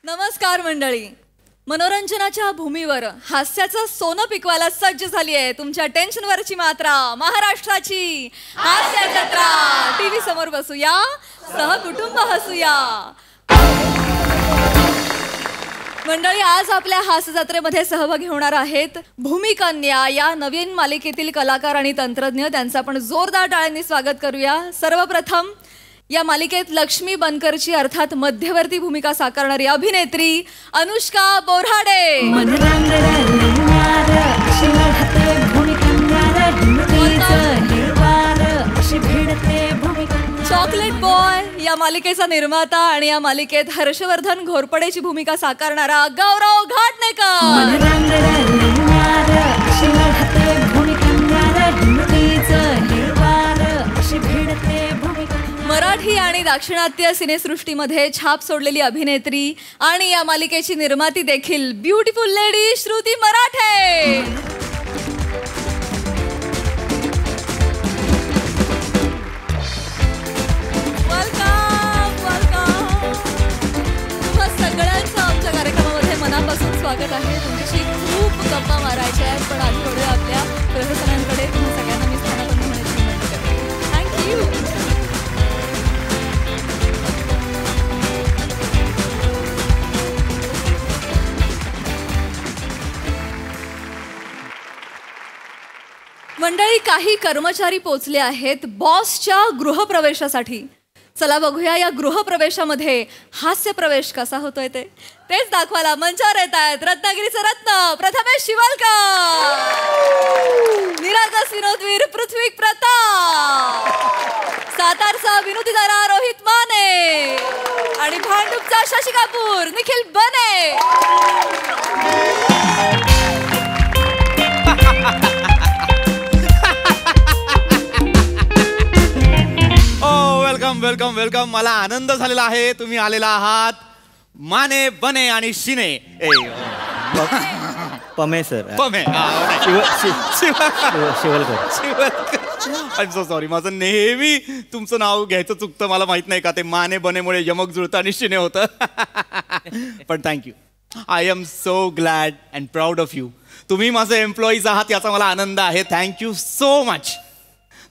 नमस्कार मंडळी. मनोरंजनाच्या भूमीवर हास्याचं सोनं पिकवायला सज्ज झाली आहे तुमच्या टेन्शनवरची मात्रा महाराष्ट्राची हास्य जत्रा. टीव्ही समोर बसूया, सहकुटुंब हसूया. मंडळी, आज आपल्या हास्य जत्रेमध्ये सहभागी होणार आहेत भूमिकन्या या नवीन मालिकेतील कलाकार आणि तंत्रज्ञ. त्यांचं आपण जोरदार टाळ्यांनी स्वागत करूया. सर्वप्रथम या मालिकेत लक्ष्मी बनकरची अर्थात मध्यवर्ती भूमिका साकारणारी अभिनेत्री अनुष्का बोराडे. चॉकलेट बॉय या मालिकेचा निर्माता आणि या मालिकेत हर्षवर्धन घोरपडेची भूमिका साकारणारा गौरव घाटणेकर. मराठी आणि दाक्षिणात्य सिनेसृष्टीमध्ये छाप सोडलेली अभिनेत्री आणि या मालिकेची निर्माती देखील beautiful lady Shruti Marathe. Welcome welcome. तुम्हा सगळ्यांचं आमच्या कार्यक्रमामध्ये मनापासून स्वागत आहे. तुमच्याशी खूप गप्पा मारायच्या आहेत, पण आधी थोडे आपल्या प्रशासनांकडे तुम्हा सगळ्यांना मी स्थानापन्न होण्याची विनंती करते. थँक्यू. मंडळी, काही कर्मचारी पोचले आहेत बॉसच्या गृहप्रवेशासाठी. चला बघूया या गृहप्रवेशामध्ये हास्य प्रवेश कसा होतोय तेच दाखवायला मंचावर येत आहेत रत्नागिरीचे रत्न प्रथमेश शिवलकर, निरागस विनोदवीर पृथ्वी प्रताप, सातारचा विनोदीदारा रोहित माने आणि भांडूपचा शशी कपूर निखिल बने. Welcome welcome welcome. मला आनंद झालेला आहे तुम्ही आलेला आहात. माने बने आणि शिने पमे sir. Pame Shivalkar. I am so sorry. माझं नेहमी तुमचं नाव घ्यायचं चुकतं. मला माहित नाही का ते माने बनेमुळे यमक जुळतं आणि शिने होतं. पण thank you. I am so glad and proud of you. तुम्ही माझे एम्प्लॉईज आहात याचा मला आनंद आहे. Thank you so much.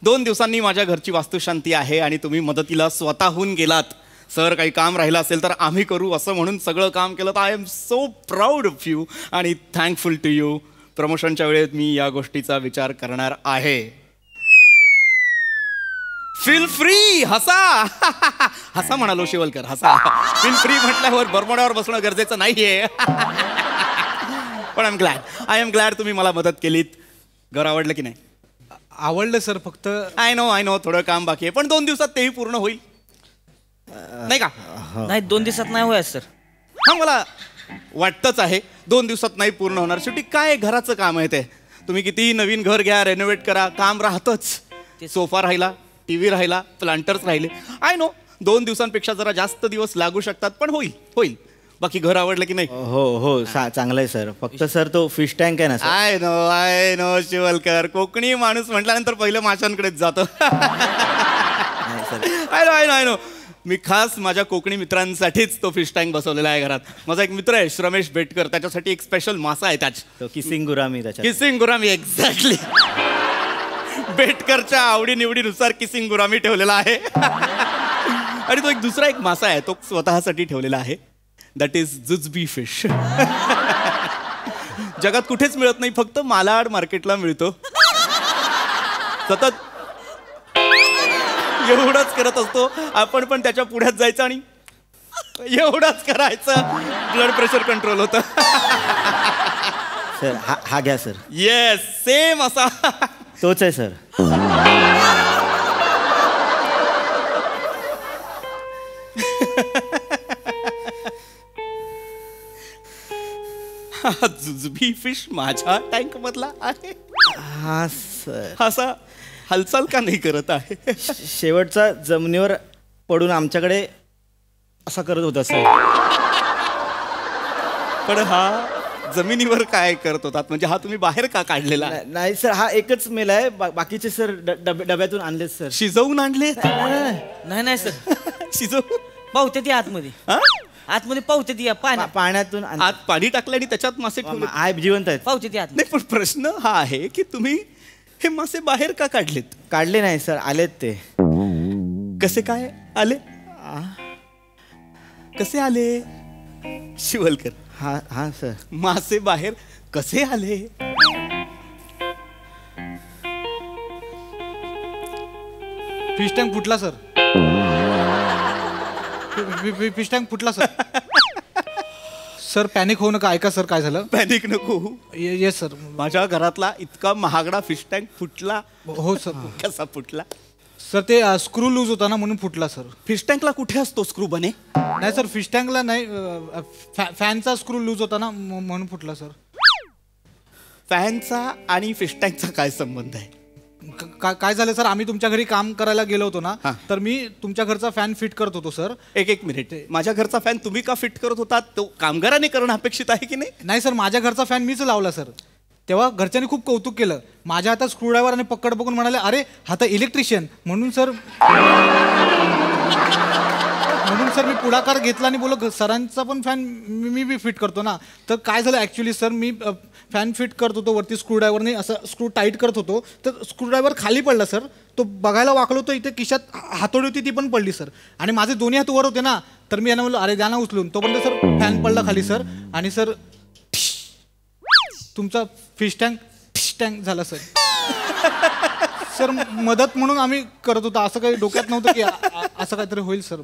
2 दिवसांनी माझ्या घरची वास्तुशांती आहे आणि तुम्ही मदतीला स्वतःहून गेलात. सर काही काम राहिलं असेल तर आम्ही करू असं म्हणून सगळं काम केलं. तर I am so proud of you आणि थँकफुल टू यू. प्रमोशनच्या वेळेत मी या गोष्टीचा विचार करणार आहे. Feel free. हसा हसा म्हणालो शिवलकर. हसा. फील फ्री म्हटल्यावर बरमोड्यावर बसणं गरजेचं नाहीये. पण आय एम ग्लॅड तुम्ही मला मदत केलीत. घर आवडलं की नाही? आवडलं सर. फक्त आय नो थोडं काम बाकी आहे, पण 2 दिवसात तेही पूर्ण होईल नाही का? नाही 2 दिवसात नाही होय सर. हा मला वाटतंच आहे 2 दिवसात नाही पूर्ण होणार. शेवटी काय घराचं काम आहे ते. तुम्ही कितीही नवीन घर घ्या, रेनोव्हेट करा, काम राहतच. सोफा राहिला, टीव्ही राहिला, प्लांटर्स राहिले. आय नो 2 दिवसांपेक्षा जरा जास्त दिवस लागू शकतात, पण होईल. बाकी घर आवडलं की नाही? हो चांगलं आहे सर. फक्त सर तो फिश टँक आहे ना sir. I know Shivalkar. Konkani माणूस म्हटल्यानंतर पहिलं माशांकडेच जातो. I know. मी खास माझ्या कोकणी मित्रांसाठीच तो फिश टँक बसवलेला आहे घरात. माझा एक मित्र आहे रमेश बेटकर, त्याच्यासाठी एक स्पेशल मासा आहे तो kissing gourami. Kissing gourami exactly. बेटकरच्या आवडीनिवडीनुसार किसिंग गुरामी ठेवलेला आहे. आणि तो दुसरा एक मासा आहे तो स्वतःसाठी ठेवलेला आहे. दॅट इज जुजबी फिश. जगात कुठेच मिळत नाही, फक्त मालाड मार्केटला मिळतो. सतत एवढंच करत असतो आपण, पण त्याच्या पुढ्यात जायचं आणि एवढंच करायचं. ब्लड प्रेशर कंट्रोल होतं. सर हा घ्या सर. येस सेम असा तोच आहे सर. जुजबी फिश माझ्या टँक मधला आहे. हा सर. असा हालचाल का नाही करत आहे? शेवटचा जमिनीवर पडून आमच्याकडे असा करत होता सर. पण हा जमिनीवर काय करत होतात? म्हणजे हा तुम्ही बाहेर का काढलेला? नाही सर, हा एकच मेल आहे. बाकीचे सर डब्यातून आणले सर. शिजवून आणले? नाही नाही सर, शिजवून भाऊ ते आतमध्ये. आतमध्ये पावते ती पाण्यातून आत पाणी टाकलं आणि त्याच्यात मासे ठेवले. आहे जिवंत आहेत. पावते ती आत. नाही पण प्रश्न हा आहे की तुम्ही हे मासे बाहेर का काढलेत? काढले नाही सर, आलेत ते. कसे काय आले? कसे आले शिवलकर? हा हा सर. मासे बाहेर कसे आले? फिश टँक फुटला सर. फिश टँक फुटला सर. सर पॅनिक होऊ नका. ऐका सर काय झालं. पॅनिक नको. Yes sir. माझ्या घरातला इतका महागडा फिश टँक फुटला. हो सर. कसा फुटला? सर ते स्क्रू लूज होता ना म्हणून फुटला सर. फिश टँकला कुठे असतो स्क्रू बने? नाही सर फिश टँकला नाही, फॅनचा स्क्रू लूज होता ना म्हणून फुटला सर. फॅनचा आणि फिश टँकचा काय संबंध आहे? काय झालं सर, आम्ही तुमच्या घरी काम करायला गेलो होतो ना, हा. तर मी तुमच्या घरचा फॅन फिट करत होतो सर. एक मिनिट. माझ्या घरचा फॅन तुम्ही का फिट करत होता? तो कामगाराने करणं अपेक्षित आहे की नाही? नाही सर, माझ्या घरचा फॅन मीच लावला सर. तेव्हा घरच्यांनी खूप कौतुक केलं. माझ्या हातात स्क्रूड्रायव्हर आणि पकड बघून म्हणाले, अरे हा तर इलेक्ट्रिशियन. म्हणून सर मी पुढाकार घेतला आणि बोललो सरांचा पण फॅन मी बी फिट करतो ना. तर काय झालं ॲक्च्युली सर, मी फॅन फिट करत होतो वरती स्क्रूड्रायव्हरने, असं स्क्रू टाईट करत होतो तर स्क्रूड्रायव्हर खाली पडला सर. तो बघायला वाकलो तर इथे खिशात हातोडी होती ती पण पडली सर. आणि माझे दोन्ही हात वर होते ना, तर मी यांना म्हणलो अरे द्या ना उचलून. तोपर्यंत सर फॅन पडला खाली सर. आणि सर तुमचा फिश टँक झाला सर. सर मदत म्हणून आम्ही करत होतो, असं काही डोक्यात नव्हतं की असं काहीतरी होईल सर.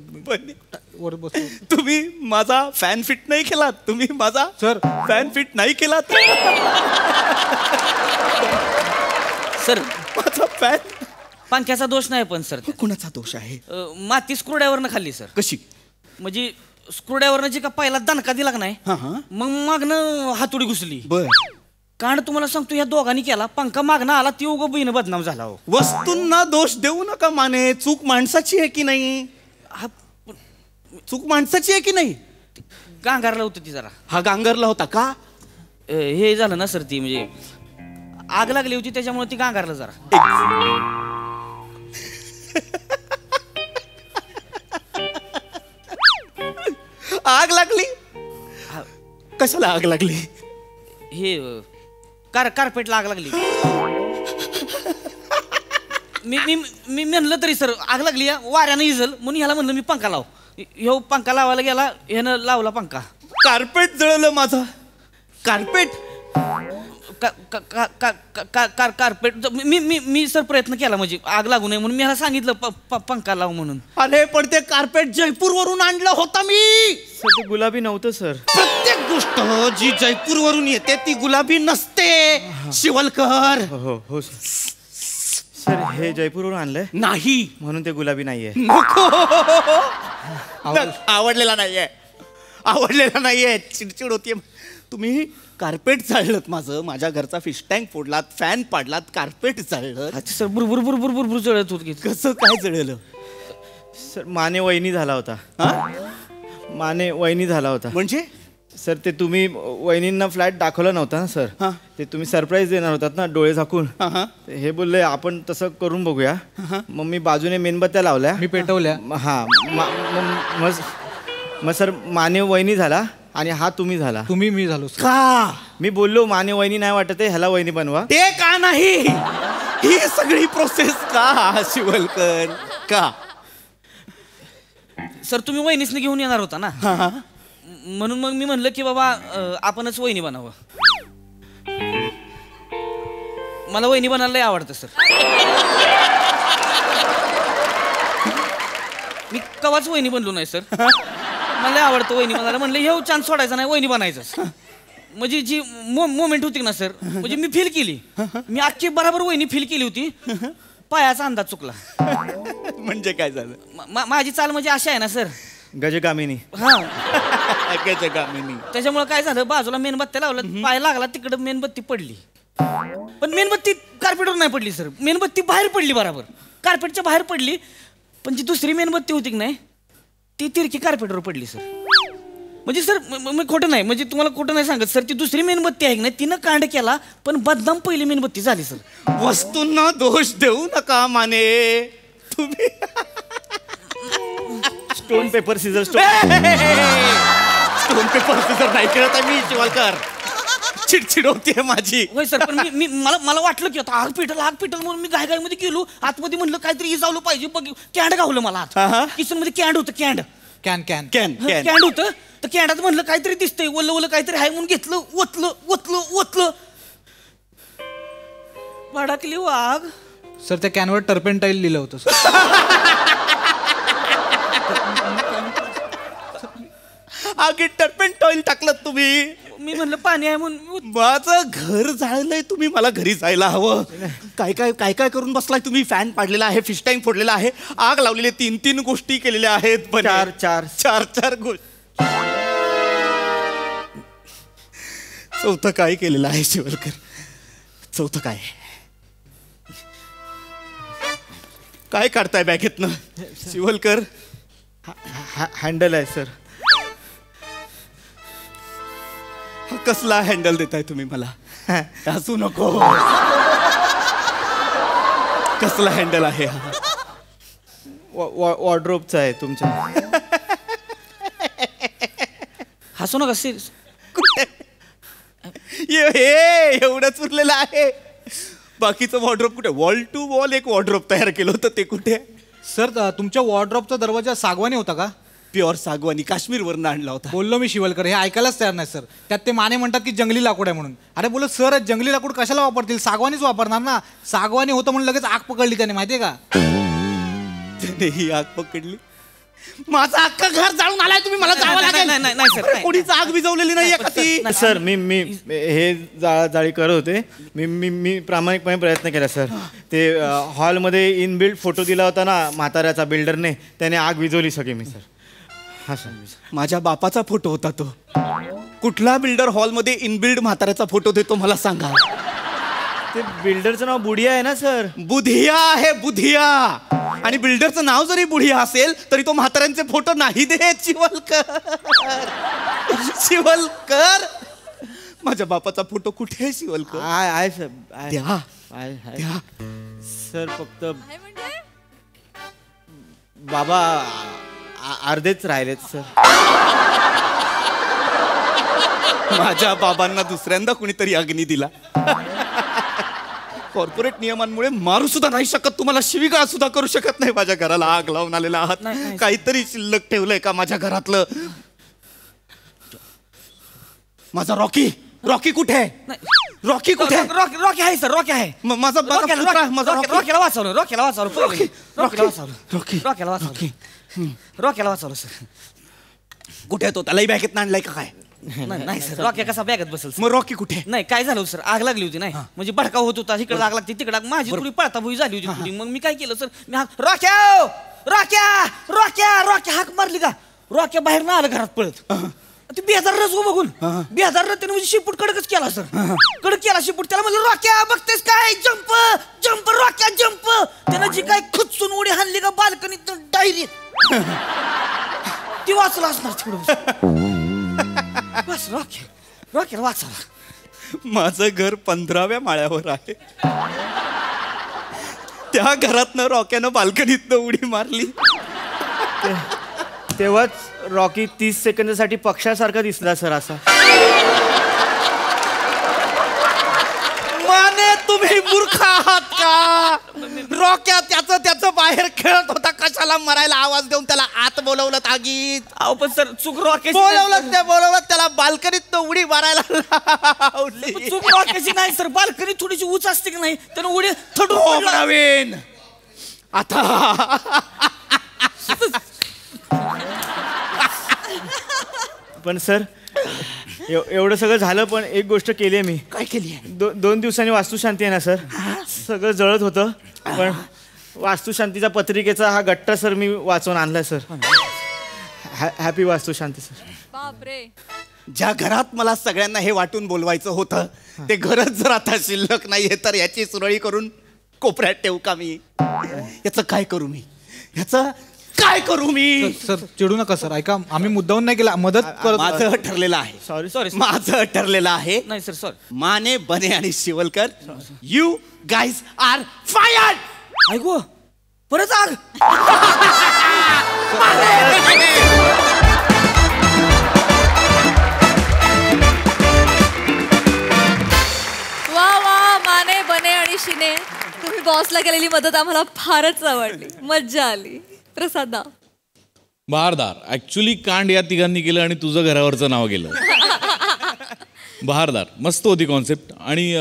वर बसलो. तुम्ही माझा फॅन फिट नाही केलात. तुम्ही माझा सर फॅन फिट नाही केलात. सर माझा फॅन. पंख्याचा दोष नाही पण सर. कुणाचा दोष आहे? माती स्क्रूड्रायव्हरनं खाल्ली सर. कशी? म्हणजे स्क्रूड्रायव्हरनं जी का पहिला दणका दिला का नाही, मग मागनं हातोडी घुसली. बर. कारण तुम्हाला सांगतो ह्या दोघांनी केला. पंखा मागणं आला ती उगं बहिण बदनाम झाला. हो वस्तूंना दोष देऊ नका माने. चूक माणसाची आहे की नाही? चूक माणसाची आहे की नाही? गांगारला होतं ती जरा. हा गांगरला होता का? हे झालं ना सर, ती म्हणजे आग लागली होती त्याच्यामुळे ती गांगारला जरा. आग लागली? कशाला आग लागली? हे कार्पेटला आग लागली. मी म्हणलं तरी सर आग लागली या वाऱ्यानं इजल म्हणून ह्याला म्हणलं मी पंखा लाव. ह्यो पंखा लावायला गेला, ह्यानं लावला पंखा. कार्पेट जळलं माझं. कार्पेट कार्पेट मी सर प्रयत्न केला म्हणजे आग लागू नये म्हणून. मी ह्याला सांगितलं पंखा लाव म्हणून. अरे पण ते कार्पेट जयपूर वरून आणलं होतं मी. सर ते गुलाबी नव्हतं सर. प्रत्येक गोष्ट जी जयपूर वरून येते ती गुलाबी नसते शिवलकर. हो हो सर, हे जयपूरवरून आणलंय नाही म्हणून ते गुलाबी नाहीये. नको. आवडलेला नाहीये. आवडलेला नाहीये. चिडचिड होतीये. तुम्ही कार्पेट जाळलं माझं. माझ्या घरचा फिश टँक फोडलात, फॅन पाडलात, कार्पेट जाळलं. अच्छा सर, बुरबुर बुरबुर बुरबुर जळत होत. कसं काय जळलं? सर माने वहिनी झाला होता. माने वहिनी झाला होता. म्हणजे सर ते तुम्ही वहिनींना फ्लॅट दाखवला नव्हता ना सर. ते तुम्ही सरप्राईज देणार होतात ना डोळे झाकून. हे बोलले आपण तसं करून बघूया. मग मी बाजूने मेणबत्त्या लावल्या, मी पेटवल्या. हा मग सर माने वहिनी झाला आणि हा तुम्ही झाला. तुम्ही मी झालो सर. का? मी बोललो माने वहिनी नाही वाटत आहे, ह्याला वहिनी बनवा. ते का नाही? ही सगळी प्रोसेस का शिवलकर? का? सर तुम्ही वहिनीसने घेऊन येणार होता ना, म्हणून मग मी म्हणलं की बाबा आपणच वहिनी बनावं. मला वहिनी बनायला लय आवडतं सर. मी कवाच वहिनी बनलो नाही सर. मला लय आवडतं वहिनी बनायला. म्हणलं हे चान्स सोडायचा नाही, वहिनी बनायचंच. म्हणजे जी मोमेंट होती ना सर, म्हणजे मी फील केली. मी अख्खी बरोबर वहिनी फील केली होती. पायाचा अंदाज चुकला. म्हणजे काय झालं? माझी चाल म्हणजे अशी आहे ना सर, गजगामिनी. हा गजगामिनी. त्याच्यामुळे काय झालं, बाजूला मेणबत्त्या लावलं, पाय लागला तिकडं मेणबत्ती पडली. पण मेणबत्ती कार्पेटवर नाही पडली सर. मेणबत्ती बाहेर पडली, बरोबर कार्पेटच्या बाहेर पडली. पण जी दुसरी मेणबत्ती होती की नाही, ती तिरकी कार्पेटवर पडली सर. म्हणजे सर मी खोटं नाही, म्हणजे तुम्हाला खोटं नाही सांगत सर. ती दुसरी मेणबत्ती आहे की नाही, तिनं कांड केला, पण बदनाम पहिली मेणबत्ती झाली सर. वस्तूंना दोष देऊ नका माने. तुम्ही stone paper scissor stone. Stone paper scissor नाही खेळत आहे मी शिवलकर. चिडचिड होतीये माझी. होय सर, पण मी मला वाटलं की आता आग पेटल म्हणून मी घाईमध्ये गेलो आतमध्ये, म्हणलं काहीतरी इजावलं पाहिजे. बघ कॅन्ड गावलं मला आत. किचन मध्ये कॅन्ड होतं. कॅन्ड होतं तर कॅन्डात म्हणलं काहीतरी दिसतंय, ओलं काहीतरी आहे म्हणून घेतलं, ओतलं भडकली वाघ. सर त्या कॅनवर टर्पेंटाईल लिहिलं होतं सर. आगीत टर्पेंटाईल टाकलं तुम्ही. मी म्हणलं पाणी आहे म्हणून. माझं घर जाळलंय तुम्ही. मला घरी जायला हवं. काय करून बसलाय तुम्ही. फॅन पाडलेला आहे, फिश टँक फोडलेला आहे, आग लावलेली, 3 गोष्टी केलेल्या आहेत. पण 4 गोष्टी. चौथं काय केलेलं आहे शिवलकर. चौथं काय काढताय बॅगेतनं शिवलकर. हँडल आहे सर. कसला हँडल देताय तुम्ही मला. हसू नको. कसला हँडल आहे हा. वॉर्डरोबचा आहे तुमच्या. हसू नका सिरियस. एवढंच उरलेलं आहे. बाकीचं वॉर्डरोब कुठे. वॉल टू वॉल एक वॉर्डरोब तयार केलं होतं ते कुठे. सर तुमच्या वॉर्डरोबचा दरवाजा सागवानी होता का. प्युअर सागवानी, काश्मीरवरून आणला होता. बोललो मी शिवलकर, हे ऐकायलाच तयार नाही सर. त्यात ते माने म्हणतात की जंगली लाकूड आहे म्हणून. अरे बोल सर, जंगली लाकूड कशाला वापरतील, सागवानीच वापरणार ना. सागवानी होतं म्हणून लगेच आग पकडली त्याने, माहितीये का. त्याने ही आग पकडली. माझं अख्खं घर जाळून आलाय तुम्ही. मला जावं लागेल. नाही सर, कोणीच आग विझवलेली नाही कधी. सर मी हे जाळी करत होते. मी प्रामाणिकपणे प्रयत्न केला सर. ते हॉलमध्ये इनबिल्ड फोटो दिला होता ना म्हाताऱ्याचा बिल्डरने, त्याने आग विझवली सगळी मी सर. हा सर. माझ्या बापाचा फोटो होता तो. कुठला बिल्डर हॉलमध्ये इनबिल्ड म्हाताऱ्याचा फोटो देतो मला सांगा. ते बिल्डरचं नाव बुढिया आहे ना सर. बुधिया आहे, बुधिया. आणि बिल्डरचं नाव जरी बुढिया असेल तरी तो म्हाताऱ्यांचे फोटो नाही देत शिवलकर. माझ्या बापाचा फोटो कुठे आहे शिवलकर. आहे सर. द्या. सर फक्त काय म्हणजे बाबा अर्धेच राहिलेत सर. माझ्या बाबांना दुसऱ्यांदा कुणीतरी अग्नी दिला. कॉर्पोरेट नियमांमुळे मारू सुद्धा नाही शकत, तुम्हाला शिवीगाळ सुद्धा करू शकत नाही. माझ्या घराला आग लावून आलेला आहात. काहीतरी शिल्लक ठेवलंय का माझ्या घरातलं. माझा रॉकी कुठे आहे. रॉकी कुठे आहे. रॉकी आहे सर. रॉकी आहे. रॉकीला वाचवलं सर. कुठे आहे तो. त्यालाही बॅगेत आणलाय का काय. नाही सर, रॉकी कसा बॅगत बसेल. मग रॉकी कुठे. नाही काय झालं सर, आग लागली होती नाही, म्हणजे भडका होत होता, इकडे आग लागते तिकडे. माझी थोडी पळताभुई झाली होती थोडी. मग मी काय केलं सर, मी रॉक्या हाक मारली का. रॉक्या बाहेर ना आलं घरात पळत. ते 2000 रस बघून 2000 त्याने म्हणजे शिपूट कडकच केला सर. कडक केला शिपूट. त्याला म्हणलं रॉक्या बघतेस काय, जंप रॉक्या जंप. त्यानं जी काय खुचून उडी हाणली का बाल्कनीत डायरेक्ट. ती वाचला असणार थोडं. बस रॉकेल वाचला. माझं घर 15व्या माळ्यावर आहे. त्या घरातनं रॉक्यानं बाल्कनीतनं उडी मारली. तेव्हाच रॉकी 30 सेकंदासाठी पक्षासारखा दिसला सर असा. माने तुम्ही मूर्ख आहात का. रॉक्या त्याचं बाहेर खेळत होता. कशाला मरायला आवाज देऊन त्याला आत बोलवलं आगीत. अहो पण सर चूक रॉकेट बोलवलं त्याला बाल्कनीत उडी मारायला लावली. चूक रॉकेटची नाही सर. बाल्कनी थोडीशी उंच असते की नाही, त्यानं उडी थडून नवीन. आता पण सर एवढं सगळं झालं, पण एक गोष्ट केली आहे मी. काय केली. 2 दिवसांनी वास्तुशांती आहे ना सर. सगळं जळत होतं, पण वास्तुशांतीचा पत्रिकेचा हा गट्टा सर मी वाचवून आणलाय सर. Happy वास्तुशांती sir. बापरे. ज्या घरात मला सगळ्यांना हे वाटून बोलवायचं होतं ते घरच जर आता शिल्लक नाहीये तर याची सुरळी करून कोपऱ्यात ठेवू का मी. याचं काय करू मी. सर चिडू नका सर. ऐका, आम्ही मुद्दाहून नाही केला, मदत करत. माझं ठरलेलं आहे. सॉरी माझं ठरलेलं आहे. नाही सर सॉरी. माने, बने आणि Shivalkar, you guys are fired. ऐकू परत आग. वा वा माने बने आणि शिने, तुम्ही बॉसला केलेली मदत आम्हाला फारच आवडली, मज्जा आली. प्रसादा. बहारदार. ऍक्च्युली कांड या तिघांनी केलं आणि तुझं घरावरचं नाव गेलं. बहारदार. मस्त होती कॉन्सेप्ट. आणि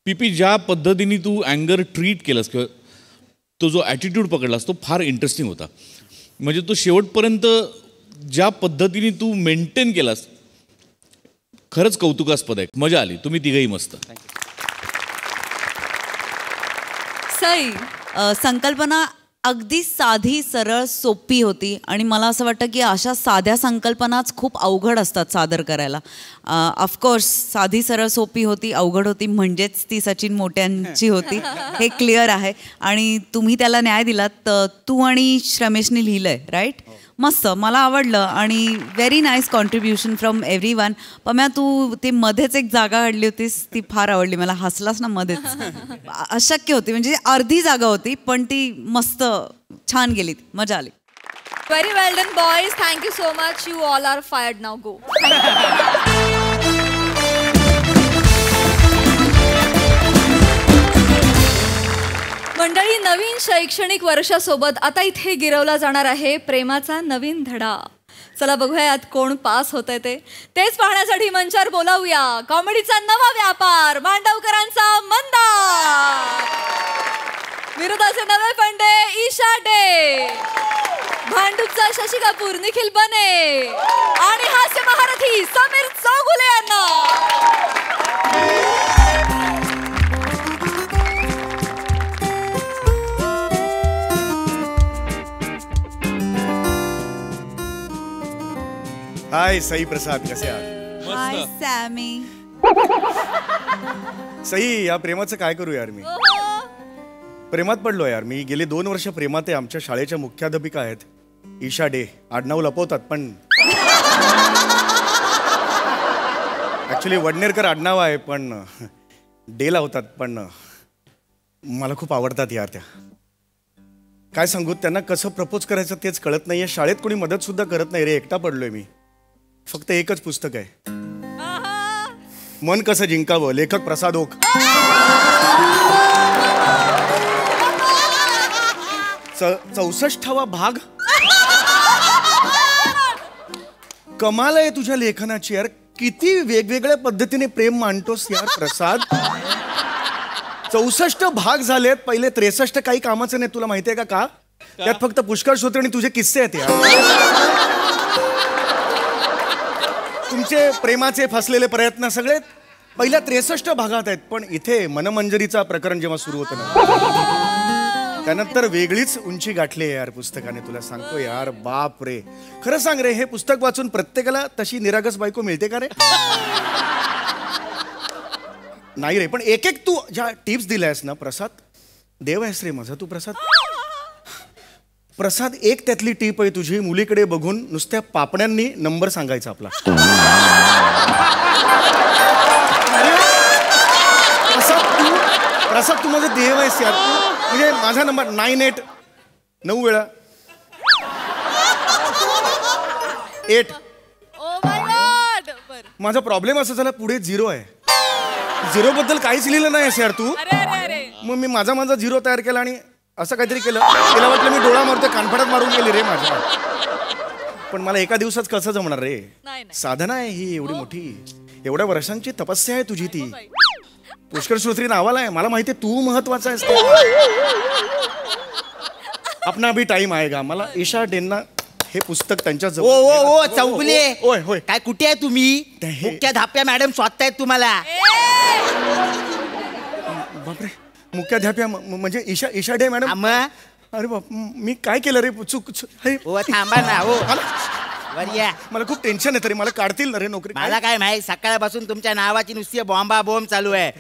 पीपी ज्या पद्धतीने तू अँगर ट्रीट केलंस किंवा तो जो ॲटिट्यूड पकडलास तो फार इंटरेस्टिंग होता. म्हणजे तो शेवटपर्यंत ज्या पद्धतीने तू मेंटेन केलास खरंच कौतुकास्पद आहे. मजा आली. तुम्ही तिघही मस्त. सई. संकल्पना अगदी साधी सरळ सोपी होती आणि मला असं वाटतं की अशा साध्या संकल्पनाच खूप अवघड असतात सादर करायला. ऑफकोर्स साधी सरळ सोपी होती, अवघड होती म्हणजेच ती सचिन मोट्यांची होती हे क्लिअर आहे. आणि तुम्ही त्याला न्याय दिलात. तू आणि श्रमेशने लिहिलंय राईट. मस्त, मला आवडलं आणि very nice contribution from everyone. Pamya तू ते मध्येच एक जागा काढली होतीस ती फार आवडली मला. हसलास ना मध्येच. अशक्य होती म्हणजे अर्धी जागा होती पण ती मस्त छान गेली. मजा आली. Very well done boys. Thank you so much. You all are fired now. Go. मंडळी, नवीन शैक्षणिक वर्षासोबत आता इथे गिरवला जाणार आहे प्रेमाचा नवीन धडा. चला बघूया यात कोण पास होतंय तेच पाहण्यासाठी मंचावर बोलावूया कॉमेडीचा नवा व्यापार मांडवकरांचा मंदार, विरोधाचे नवे पंडे ईशा डे, भांडूपचा शशी कपूर निखिल बने आणि हास्य महारथी समीर चौगुले यांना. हाय सई प्रसाद, कसे आहात? हाय सॅमी. सई, या प्रेमाचं काय करू यार. मी प्रेमात पडलो यार. मी गेले 2 वर्ष प्रेमात आहे. आमच्या शाळेच्या मुख्याध्यापिका आहेत ईशा डे. आडनाव लपवतात पण ऍक्च्युली वडनेरकर आडनाव आहे पण डे लावतात. पण मला खूप आवडतात यार त्या. काय सांगू, त्यांना कसं प्रपोज करायचं तेच कळत नाहीये. शाळेत कोणी मदत सुद्धा करत नाही रे. एकटा पडलोय मी. फक्त एकच पुस्तक आहे, मन कसं जिंकावं, लेखक प्रसाद ओक. 64वा भाग. कमाल आहे तुझ्या लेखनाची यार. किती वेगवेगळ्या पद्धतीने प्रेम मांडतोस यार प्रसाद. 64 भाग झालेत. पहिले 63 काही कामाचे नाही. तुला माहितीये का? त्यात फक्त पुष्कळ श्रोते आणि तुझे किस्से आहेत यार. तुमचे प्रेमाचे फसलेले प्रयत्न सगळे पहिल्या 63 भागात आहेत. पण इथे मनमंजरीचा प्रकरण जेव्हा सुरू होतं ना त्यानंतर वेगळीच उंची गाठली आहे यार पुस्तकाने. तुला सांगतो यार, बाप रे. खरं सांग रे, हे पुस्तक वाचून प्रत्येकाला तशी निरागस बायको मिळते का रे? नाही रे. पण एक एक तू ज्या टिप्स दिल्यास ना प्रसाद, देव आहेस रे माझा तू प्रसाद. प्रसाद, एक त्यातली टीप आहे तुझी, मुलीकडे बघून नुसत्या पापण्यांनी नंबर सांगायचा आपला. प्रसाद तू माझा देव आहेस यार. म्हणजे माझा नंबर 98 9 वेळा 8. माझा प्रॉब्लेम असा झाला, पुढे 0 आहे. 0 बद्दल काहीच लिहिलं नाही यार तू. मग मी माझा 0 तयार केला आणि असं काहीतरी केलं. तिला वाटलं मी डोळा मारतोय, कानफडात मारून गेली रे माझ्या. पण मला एका दिवसात कसं जमणार रे. साधना आहे ही एवढी मोठी. एवढ्या वर्षांची तपस्या आहे तुझी ती. पुष्कर श्रोत्री नावाला आहे. मला माहिती आहे तू महत्वाचा आहेस. अपना भी टाइम आएगा. मला ईशा डेंना हे पुस्तक त्यांच्या ओ ओ ओ चौगुले. होय होय. काय कुठे आहे तुम्ही? मुख्य धाप्या मॅडम शोधतायत तुम्हाला. बापरे, मुख्याध्याप्या म्हणजे ईशा डे मॅडम. अरे बाप, मी काय केलं रे? चूक. थांबा ना. हो मला खूप टेन्शन आहे. तरी मला काढतील ना रे नोकरी. मला काय माहिती, सकाळपासून तुमच्या नावाची नुसती बॉम्बा बॉम्ब चालू आहे.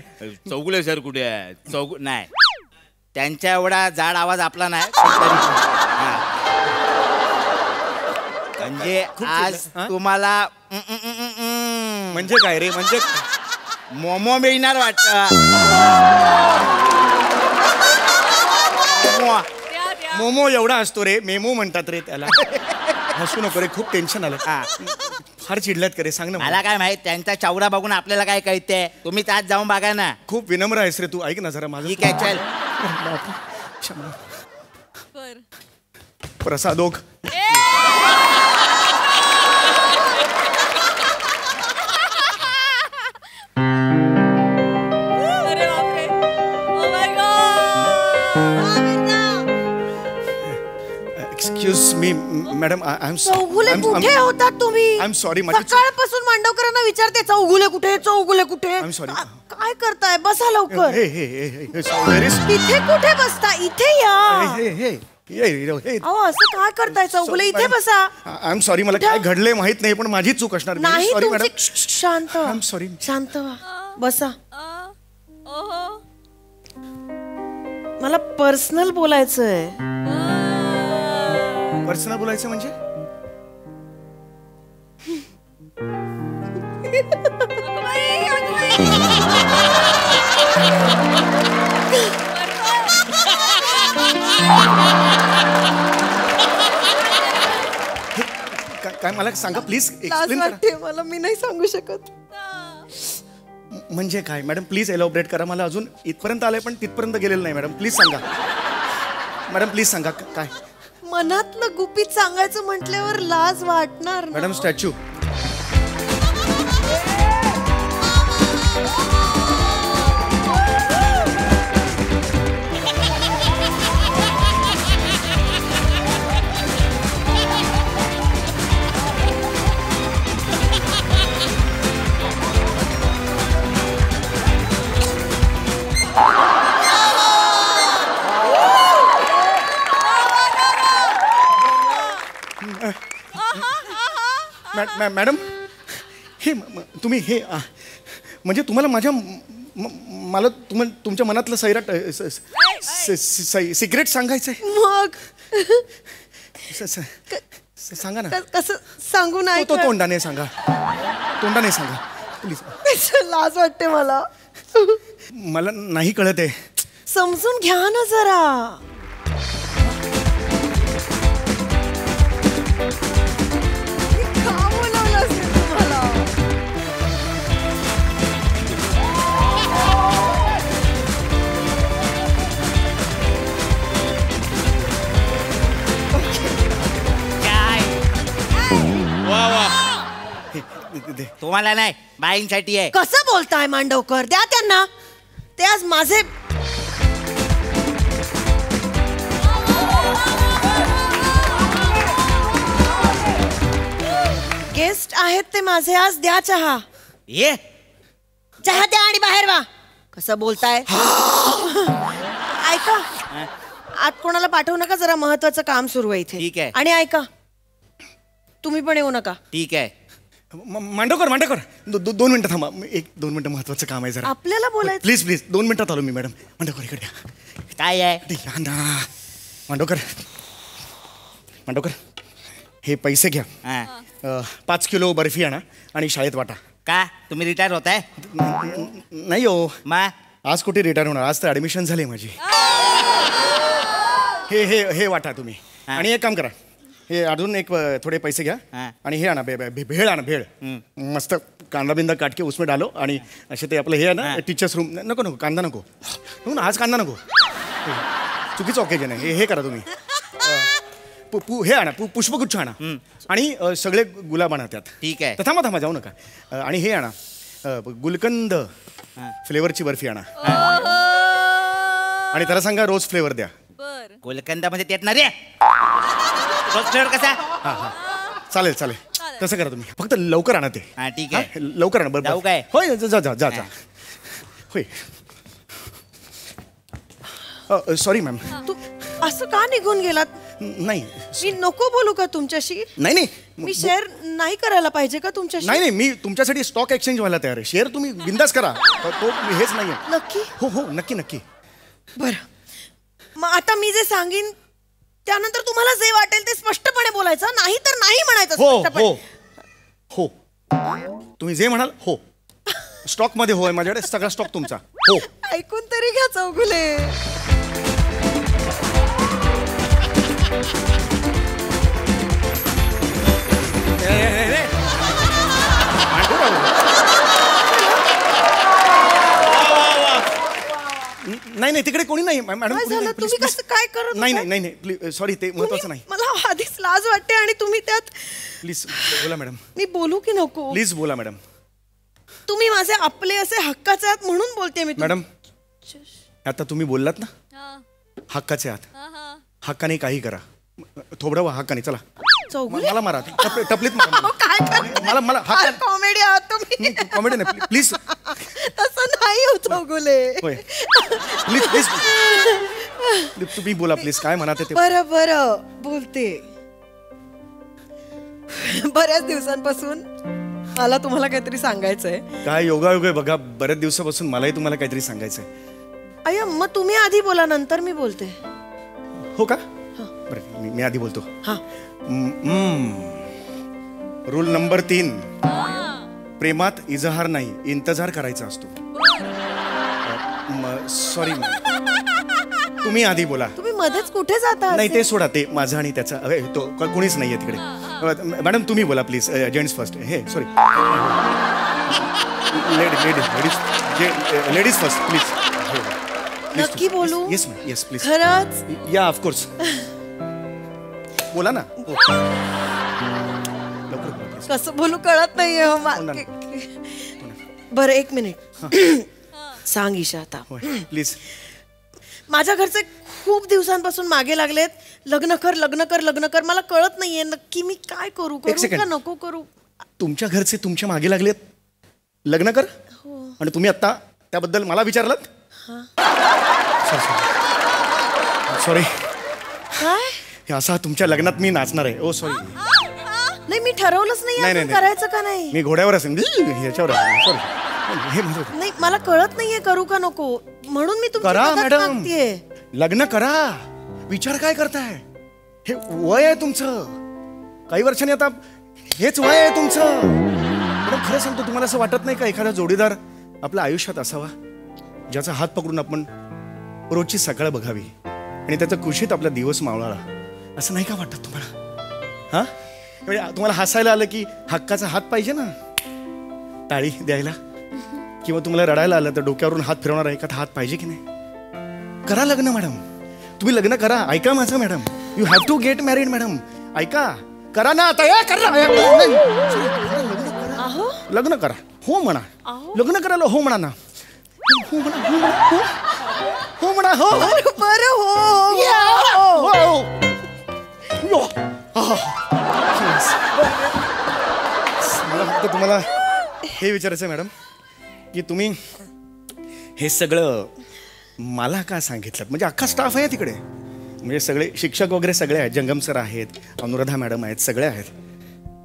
चौगुले सर कुठे आहे? नाही, त्यांच्या एवढा जाड आवाज आपला नाही. म्हणजे आज तुम्हाला म्हणजे काय रे? म्हणजे मोमो मिळणार वाटत. मोमो एवढा असतो रे, मेमो म्हणतात रे त्याला. हसू नको रे, खूप टेन्शन आलं. फार चिडल्यात करे, सांग ना मला काय माहित, त्यांचा चौरा बघून आपल्याला काय कळते. तुम्ही त्यात जाऊन बघा ना. खूप विनम्र आहेस रे तू. ऐक ना जरा माझं. ठीक आहे, चल. प्रसादोग. अरे बापरे. Oh my God. Excuse me madam, I am Chougule कुठे होतात तुम्ही? I am sorry. सकाळपासून मांडवकरांना विचारते चौगुले कुठे, चौगुले कुठे. I'm sorry. काय करताय? बसा लवकर. इथे कुठे बसता? इथे या. अहो असं काय करताय चौगुले? इथे बसा. आय एम सॉरी, मला काय घडले माहित नाही, पण माझी चूक असणार. नाही सॉरी मॅडम. शांत व्हा. I am sorry. शांत व्हा. बसा. ओहो. मला पर्सनल बोलायचंय. पर्सनल बोलायचं म्हणजे? काय मला सांगा प्लीज, एक्सप्लेन करा. मला मी नाही सांगू शकत. म्हणजे काय मॅडम, प्लीज एलॉबरेट करा. मला अजून इथपर्यंत आलंय पण तिथपर्यंत गेलेलं नाही मॅडम. प्लीज सांगा मॅडम, प्लीज सांगा काय. मनातलं गुपित सांगायचं म्हटल्यावर लाज वाटणार ना. Madam statue. मॅडम हे तुम्ही हे म्हणजे तुम्हाला माझ्या मला तुमच्या मनातलं सैराट सिक्रेट सांगायचंय. मग सांगा ना. कसं सांगू नाही? तो तोंडाने सांगा, तोंडाने सांगा प्लीज. लाज वाटते मला. मला नाही कळत आहे. समजून घ्या ना जरा. तुम्हाला नाही, बाईंसाठी आहे. कसं बोलताय मांडवकर? द्या त्यांना. ते आज माझे गेस्ट आहेत. ते माझे आज. द्या चहा. ये चहा द्या आणि बाहेर वा. कसं बोलताय? ऐका, आत कोणाला पाठवू नका, जरा महत्वाचं काम सुरू आहे इथे. ठीक आहे. आणि ऐका, तुम्ही पण येऊ नका. ठीक आहे. मांडवकर 2 मिनिटं थांबा. 1-2 मिनिटं महत्वाचं काम आहे जरा. आपल्याला बोलायचं. प्लीज 2 मिनिटात आलो मी मॅडम. मांडवकर इकडे द्या. काय आहे? या ना मांडवकर. हे पैसे घ्या. 5 किलो बर्फी आणा आणि शाळेत वाटा. का तुम्ही रिटायर होताय? नाही हो, मग आज कुठे रिटायर होणार, आज तर ऍडमिशन झाली माझी. हे हे हे वाटा तुम्ही. आणि एक काम करा, हे अजून एक थोडे पैसे घ्या आणि हे आणा, भेळ आणा. भेळ मस्त कांदा बिंदा काटके उसमें डालो. आणि असे ते आपलं हे आहे ना टीचर्स रूम. नको कांदा नको. आज कांदा नको, चुकीचं ऑकेजन आहे. हे करा तुम्ही. हे आणा, पुष्पगुच्छ आणा आणि सगळे गुलाब आणा त्यात. ठीक आहे. तर थांबा जाऊ नका. आणि हे आणा, गुलकंद फ्लेवरची बर्फी आणा. आणि त्याला सांगा रोज फ्लेवर द्या. गुलकंदामध्ये त्यात ना रे रोज फ्लेवर कसा? चालेल तसं करा तुम्ही. फक्त लवकर आणा ते. ठीक आहे. लवकर आणा. जाऊ काय? होय, जा. होय. Sorry ma'am. तू असं का निघून गेलात? नाही मी नको बोलू का तुमच्याशी? नाही मी शेअर नाही करायला पाहिजे का तुमच्याशी? नाही मी तुमच्यासाठी स्टॉक एक्सचेंज व्हायला तयार आहे. शेअर तुम्ही बिंदास करा. तो हेच नाहीये. नक्की? हो नक्की. बरं, मग आता मी जे सांगीन त्यानंतर तुम्हाला जे वाटेल ते स्पष्टपणे बोलायचं, नाही तर नाही म्हणायचं. हो तुम्ही जे म्हणाल. हो, स्टॉक मध्ये होय, माझ्याकडे सगळा स्टॉक तुमचा. हो. ऐकून तरी घ्या चौगुले. नाही नाही तिकडे कोणी नाही मॅडम काय झालं? तुम्ही कसं काय करत नाही होता? नाही नाही प्लीज सॉरी ते महत्वाचं नाही. मला आधीच लाज वाटते आणि तुम्ही त्यात प्लीज बोला मॅडम. मी बोलू की नको? प्लीज बोला मॅडम. तुम्ही माझे आपले असे हक्काचे आहात म्हणून बोलते मी. मॅडम आता तुम्ही बोललात ना हक्काचे आहात. हक्काने काही करा. थोबडं वा हक्काने. चला चौगुले मला मारा टपलीत मारा. अहो, काय करताय? मला फार कॉमेडी आहात तुम्ही. कॉमेडी नाही प्लीज. तसं नाही हो चौगुले. होय प्लीज प्लीज तुम्ही बोला प्लीज काय म्हणा ते. बरं बरं बोलते. बऱ्याच दिवसांपासून मला तुम्हाला काहीतरी सांगायचंय. काय योगायोग आहे बघा. बऱ्याच दिवसापासून मलाही तुम्हाला काहीतरी सांगायचंय. अय्या मग तुम्ही आधी बोला नंतर मी बोलते. हो का बरं मी आधी बोलतो. हा रूल नंबर 3 प्रेमात इजहार नाही इंतजार करायचा असतो. सॉरी तुम्ही आधी बोला. तुम्ही मध्येच कुठे जाता? नाही ते सोडा. ते माझं आणि त्याचा तो कोणीच नाहीये तिकडे. मॅडम तुम्ही बोला प्लीज. Gents first. हे सॉरी लेडीज फर्स्ट प्लीज. नक्की बोलू? Yes yes please. खरंच? या ऑफकोर्स बोला ना. लवकर बोला प्लीज. कसं बोलू कळत नाहीये हो बरं 1 मिनिट. सांग ईशा आता प्लीज. माझ्या घरचे खूप दिवसांपासून मागे लागलेत. लग्न कर लग्न कर लग्न कर. मला कळत नाहीये नक्की मी काय करू. करू का नको करू? तुमच्या घरचे तुमच्या मागे लागलेत लग्न कर आणि तुम्ही आता त्याबद्दल मला विचारलं. सॉरी काय असा तुमच्या लग्नात मी नाचणार आहे. ओ सॉरी. नाही मी ठरवलंच नाही करायचं का नाही. मी घोड्यावर असेल ह्याच्यावर. सॉरी नाही मला कळत नाहीये करू का नको म्हणून मी करा मॅडम. मागतेय. लग्न करा. विचार काय करताय. हे वय आहे तुमचं. काही वर्षांनी आता हेच वय आहे तुमचं. मॅडम खरं सांगतो तुम्हाला असं वाटत नाही का एखादा जोडीदार आपल्या आयुष्यात असावा ज्याचा हात पकडून आपण रोजची सकाळ बघावी आणि त्याचा कुशीत आपला दिवस मावळाला. असं नाही का वाटत तुम्हाला? हा म्हणजे तुम्हाला हसायला आलं की हक्काचा हात पाहिजे ना टाळी द्यायला. किंवा तुम्हाला रडायला आलं तर डोक्यावरून हात फिरवणारा एखादा हात पाहिजे की नाही. करा लग्न मॅडम. तुम्ही लग्न करा. ऐका माझं madam. You have to get married madam. ऐका करा ना आता. लग्न करा. हो म्हणा. लग्न करायला हो म्हणा ना. हो म्हणा हो म्हणा. हो बरं हो. मला फक्त तुम्हाला हे विचारायचं मॅडम की तुम्ही हे सगळं मला का सांगितलं. म्हणजे अख्खा स्टाफ आहे तिकडे. म्हणजे सगळे शिक्षक वगैरे सगळे आहेत. जंगम सर आहेत, अनुराधा मॅडम आहेत, सगळे आहेत.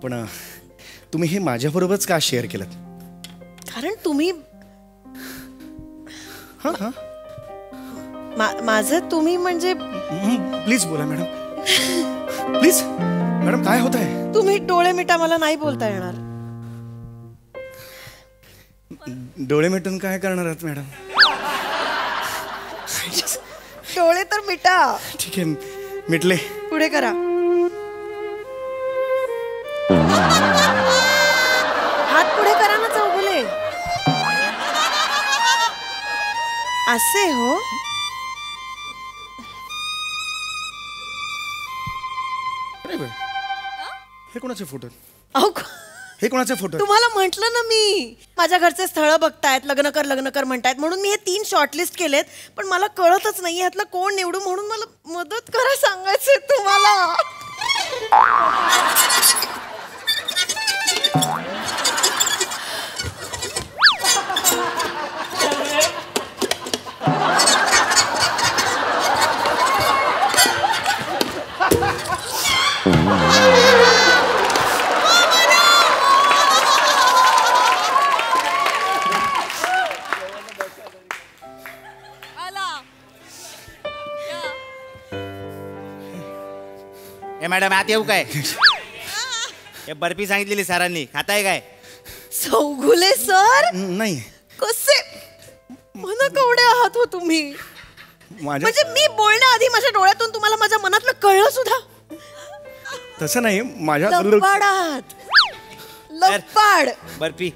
पण तुम्ही हे माझ्याबरोबरच का शेअर केलं. कारण तुम्ही माझं तुम्ही म्हणजे प्लीज बोला मॅडम. प्लीज मॅडम काय होत आहे. तुम्ही डोळे मिटा. मला नाही बोलता येणार. डोळे मिटून काय करणार आहात मॅडम. डोळे तर मिटा. ठीक आहे मिटले. पुढे करा. हात पुढे करा ना चौगुले. असे हो. हे कोणाचे फोटो. अहो हे कोणाचे फोटो. तुम्हाला म्हंटल ना मी माझ्या घरचे स्थळ बघतायत. लग्न कर म्हणतायत म्हणून मी हे 3 शॉर्टलिस्ट केलेत. पण मला कळतच नाही ह्यातलं कोण निवडू म्हणून मला मदत करा. सांगायचंय तुम्हाला. मॅडम आत येऊ काय. हे बर्फी सांगितलेली सरांनी खाताय काय. चौगुले सर नाही कसे मला कवडे आहात हो तुम्ही. माझ्या म्हणजे मी बोलण्याआधी माझ्या डोळ्यातून तुम्हाला माझ्या मनातलं कळलं सुद्धा. तसं नाही माझ्या लपाडात लपाड. बर्फी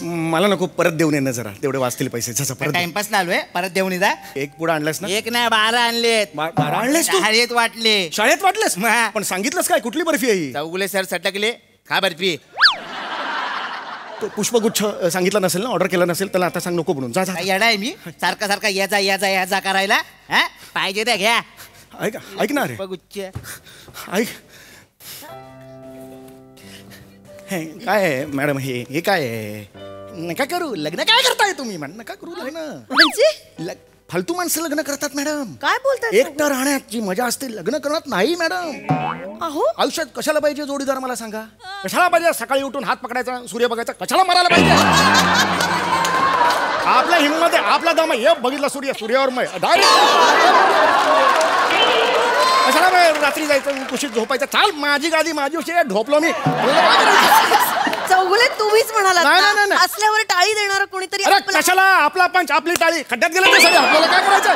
मला नको परत देऊन येणं जरा तेवढे वाचतील पैसे जसं परत टाइमपास ना आलोय परत देऊन जा. एक पुढे आणलास ना एक नाही 12 आणलेत. 12 आणलेस तू शाळेत वाटले. शाळेत वाटलेस हा. पण सांगितलंस काय कुठली बर्फी आहे ही? चौगुले सर सटकले खा बर्फी. तो पुष्पगुच्छ सांगितला नसेल ना ऑर्डर केला नसेल त्याला आता सांग नको म्हणून जा जा काय येडा आहे मी सारखा सारखा या जा करायला. हा पाहिजे त्या घ्या. ऐक ना रे पुष्पगुच्छ. ऐक हे काय आहे मॅडम हे काय आहे नका करू लग्न काय करताय तुम्ही नका करू लग्न म्हणजे फालतू माणसं लग्न करतात मॅडम. काय बोलताय? एकटं राहण्याची मजा असते लग्न करण्यात नाही मॅडम. अहो आयुष्यात कशाला पाहिजे जोडीदार मला सांगा. कशाला पाहिजे सकाळी उठून हात पकडायचा सूर्य बघायचा कशाला मारायला पाहिजे. आपल्या हिंमत आहे आपला दम आहे. बघितला सूर्यावर मग कशाला रात्री जायचं कुशीत झोपायचं. चाल माझी गादी माझी उशी ढोपलो मी. चौगुले तुम्हीच म्हणालात नाही, ना, नाही, नाही. असल्यावर टाळी देणार कोणीतरी अरे आपलं- कशाला आपला पंच आपली टाळी खड्ड्यात गेलं ते सगळे आपल्याला काय करायचं.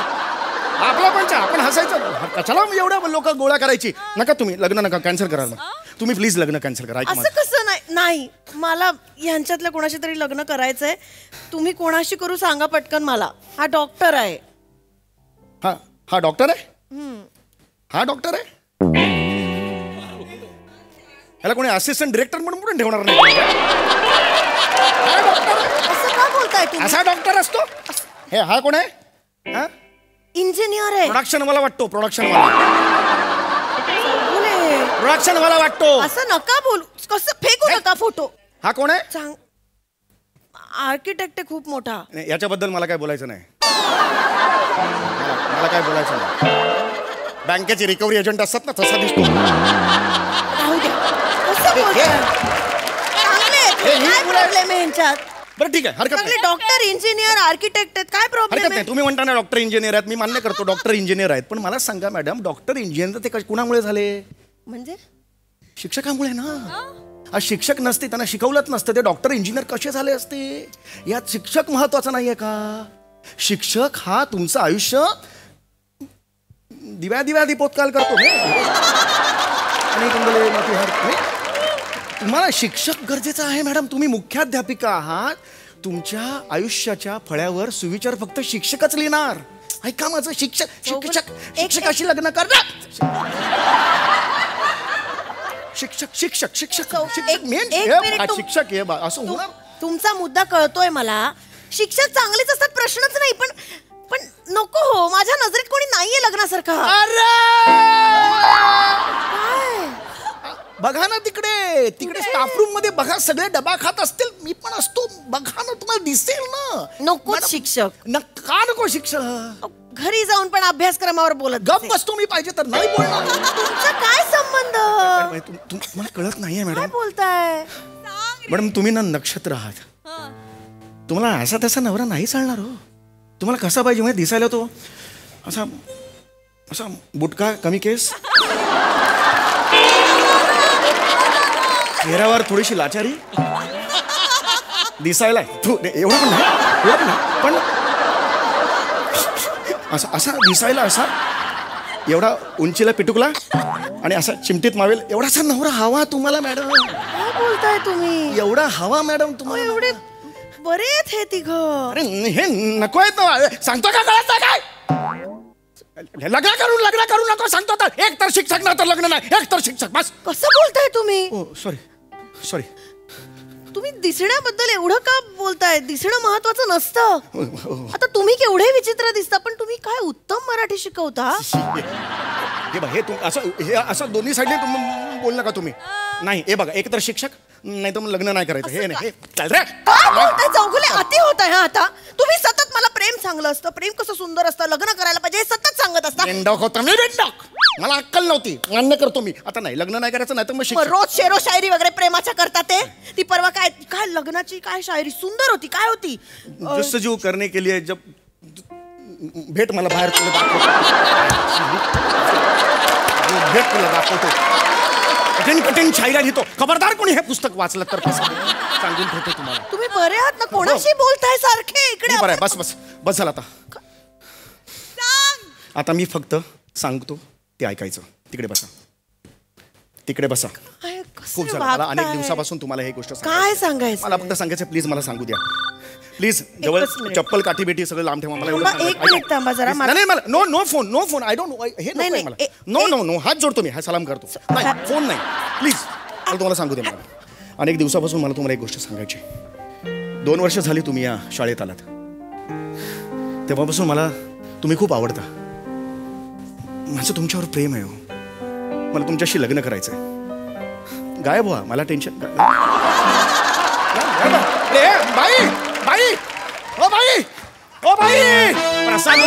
आपला पंच आपण हसायचं कशाला एवढ्या लोक गोळा करायची. नका तुम्ही लग्न नका कॅन्सल करा मग. तुम्ही प्लीज लग्न कॅन्सल करा. ऐका असं माझं. कसं नाही नाही मला ह्यांच्यातल्या कोणाशी तरी लग्न करायचंय. तुम्ही कोणाशी करू सांगा पटकन मला. हा डॉक्टर आहे. हा डॉक्टर आहे. हा डॉक्टर आहे. याला कोणी असिस्टंट डिरेक्टर म्हणून पण ठेवणार नाही. असं का बोलताय तुम्ही? असा डॉक्टर असतो. हे हा कोण आहे. हा इंजिनियर आहे. प्रोडक्शन वाला वाटतो. प्रोडक्शन वाला वाटतो. असं नका बोलू. कसं फेकू नका फोटो. हा कोण आहे. सांग आर्किटेक्ट आहे खूप मोठा. नाही, याच्याबद्दल मला काय बोलायचं नाही. मला काय बोलायचं नाही. बँकेचे रिकव्हरी एजंट असतात ना तसा दिसतो. राहू द्या. कसं बोलताय? चांगले आहेत. काय प्रॉब्लेम आहे ह्यांच्यात? बरं ठीक आहे हरकत चांगले नाही. डॉक्टर इंजिनियर आर्किटेक्ट आहेत. काय प्रॉब्लेम हरकत आहे? नाही. तुम्ही म्हणता ना डॉक्टर इंजिनियर आहेत मी मान्य करतो डॉक्टर इंजिनियर आहेत पण मला सांगा मॅडम डॉक्टर इंजिनियर ते कुणामुळे झाले. म्हणजे शिक्षकामुळे ना. आज शिक्षक नसते त्यांना शिकवलंच नसतं ते डॉक्टर इंजिनियर कसे झाले असते. यात शिक्षक महत्वाचा नाहीये का. शिक्षक हा तुमचं आयुष्य दिव्या दीपोत्काल करतो. आणि तुम्हाला शिक्षक गरजेचा आहे मॅडम. तुम्ही मुख्याध्यापिका आहात. तुमच्या आयुष्याच्या फळ्यावर सुविचार फक्त शिक्षकच लिहिणार. ऐका माझं शिक्षकाशी लग्न करणार. शिक्षक मेन शिक्षक हे असं होणार. तुमचा मुद्दा कळतोय मला. शिक्षक चांगलेच असतात प्रश्नच नाही पण नको हो माझ्या नजरेत कोणी नाहीये लग्नासारखा. बघा ना तिकडे स्टाफ रूम मध्ये बघा सगळे डबा खात असतील. मी पण असतो बघा ना तुम्हाला दिसेल ना. नको शिक्षक. का नको शिक्षक. घरी जाऊन पण अभ्यासक्रमावर बोलत गप बसतो मी पाहिजे तर नाही बोलणार. तुमचा काय संबंध. तुम्हाला कळत नाहीये काय मॅडम. बोलताय. मॅडम तुम्ही ना नक्षत्र आहात. तुम्हाला असा तसा नवरा नाही चालणार हो. तुम्हाला कसा पाहिजे म्हणजे दिसायला तो असा बुटका कमी केस चेहऱ्यावर थोडीशी लाचारी दिसायला एवढं पण नाही पण असा दिसायला असा एवढा उंचीला पिटुकला आणि असा चिमटीत मावेल एवढासा नवरा हवा तुम्हाला मॅडम. काय बोलताय तुम्ही. एवढा हवा मॅडम तुम्हाला. एवढे बरे आहेत हे तिघ. अरे हे नको आहेत ना. सांगतो का कळत काय लग्न करू नको सांगतो तर. एक तर शिक्षक ना तर लग्न नाही. एक तर शिक्षक बस. कसं बोलताय तुम्ही. सॉरी तुम्ही दिसण्याबद्दल एवढं का बोलताय. दिसणं महत्वाचं नसतं. आता तुम्ही केवढे विचित्र दिसता पण तुम्ही काय उत्तम मराठी शिकवता. हे असं दोन्ही साईडने तुम्ही बोल नका तुम्ही. नाही हे बघा एक तर शिक्षक नाही तर मग लग्न नाही करायचं. हे नाही चल रे. काय बोलताय चौगुले अति होत आहे. आता तुम्ही सतत मला प्रेम सांगलं असतं. प्रेम कसं सुंदर असतं लग्न करायला पाहिजे हे सतत सांगत असता. बेंडॉक होता मी बेंडॉक. मला अक्कल नव्हती. मान्य करतो मी. आता नाही लग्न नाही करायचं नाही तर मग रोज शेरो शायरी वगैरे प्रेमाच्या करतात ते. ती परवा काय काय लग्नाची काय शायरी सुंदर होती. काय होती. जस्तजू करने के लिए जब भेट मला बाहेर भेट तुला दाखवतो. कठीण शायऱ्या लिहितो. खबरदार कोणी हे पुस्तक वाचलं तर सांगून ठेवतो तुम्हाला. तुम्ही बरे आहात ना. कोणाशी बोलताय सारखे इकडे. बरं बस झालं आता. आता मी फक्त सांगतो ते ऐकायचं. तिकडे बसा, तिकडे बसा. खूप झालं, मला अनेक दिवसापासून तुम्हाला ही गोष्ट काय सांगायचं. मला फक्त सांगायचं, प्लीज मला सांगू द्या. प्लीज जवळ चप्पल काठी बेटी सगळं लांब ठेवा. मला एवढं एक मिनिट थांबा जरा. नाही मला नो फोन आय डोंट हे नाही मला नो हात जोडतो मी, हा सलाम करतो. नाही फोन नाही प्लीज. मला तुम्हाला सांगू द्या. मला अनेक दिवसापासून मला तुम्हाला एक गोष्ट सांगायची. 2 वर्ष झाली तुम्ही या शाळेत आलात, तेव्हापासून मला तुम्ही खूप आवडता. माझं तुमच्यावर प्रेम आहे. मला तुमच्याशी लग्न करायचंय. गायब व्हा, मला टेन्शन. बाई बाई ओ बाई ओ बाई प्रसाद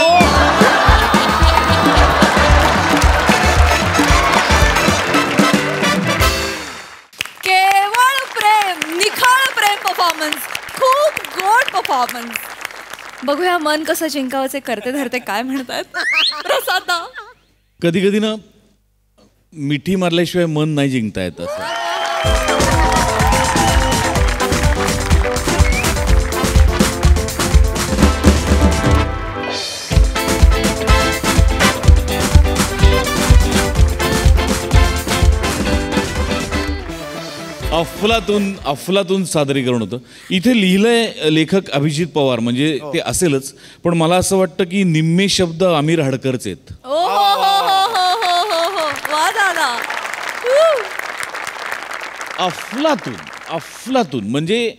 केवळ प्रेम, निखळ प्रेम परफॉर्मन्स, खूप गोड परफॉर्मन्स. बघूया मन कसं जिंकावचे करते धरते काय म्हणतात प्रसादा. कधी कधी ना मिठी मारल्याशिवाय मन नाही जिंकता येत असं. अफलातून सादरीकरण होतं. इथे लिहिलंय लेखक अभिजित पवार, म्हणजे ते असेलच, पण मला असं वाटतं की निम्मे शब्द आमिर हाडकरचे आहेत. अफलातून म्हणजे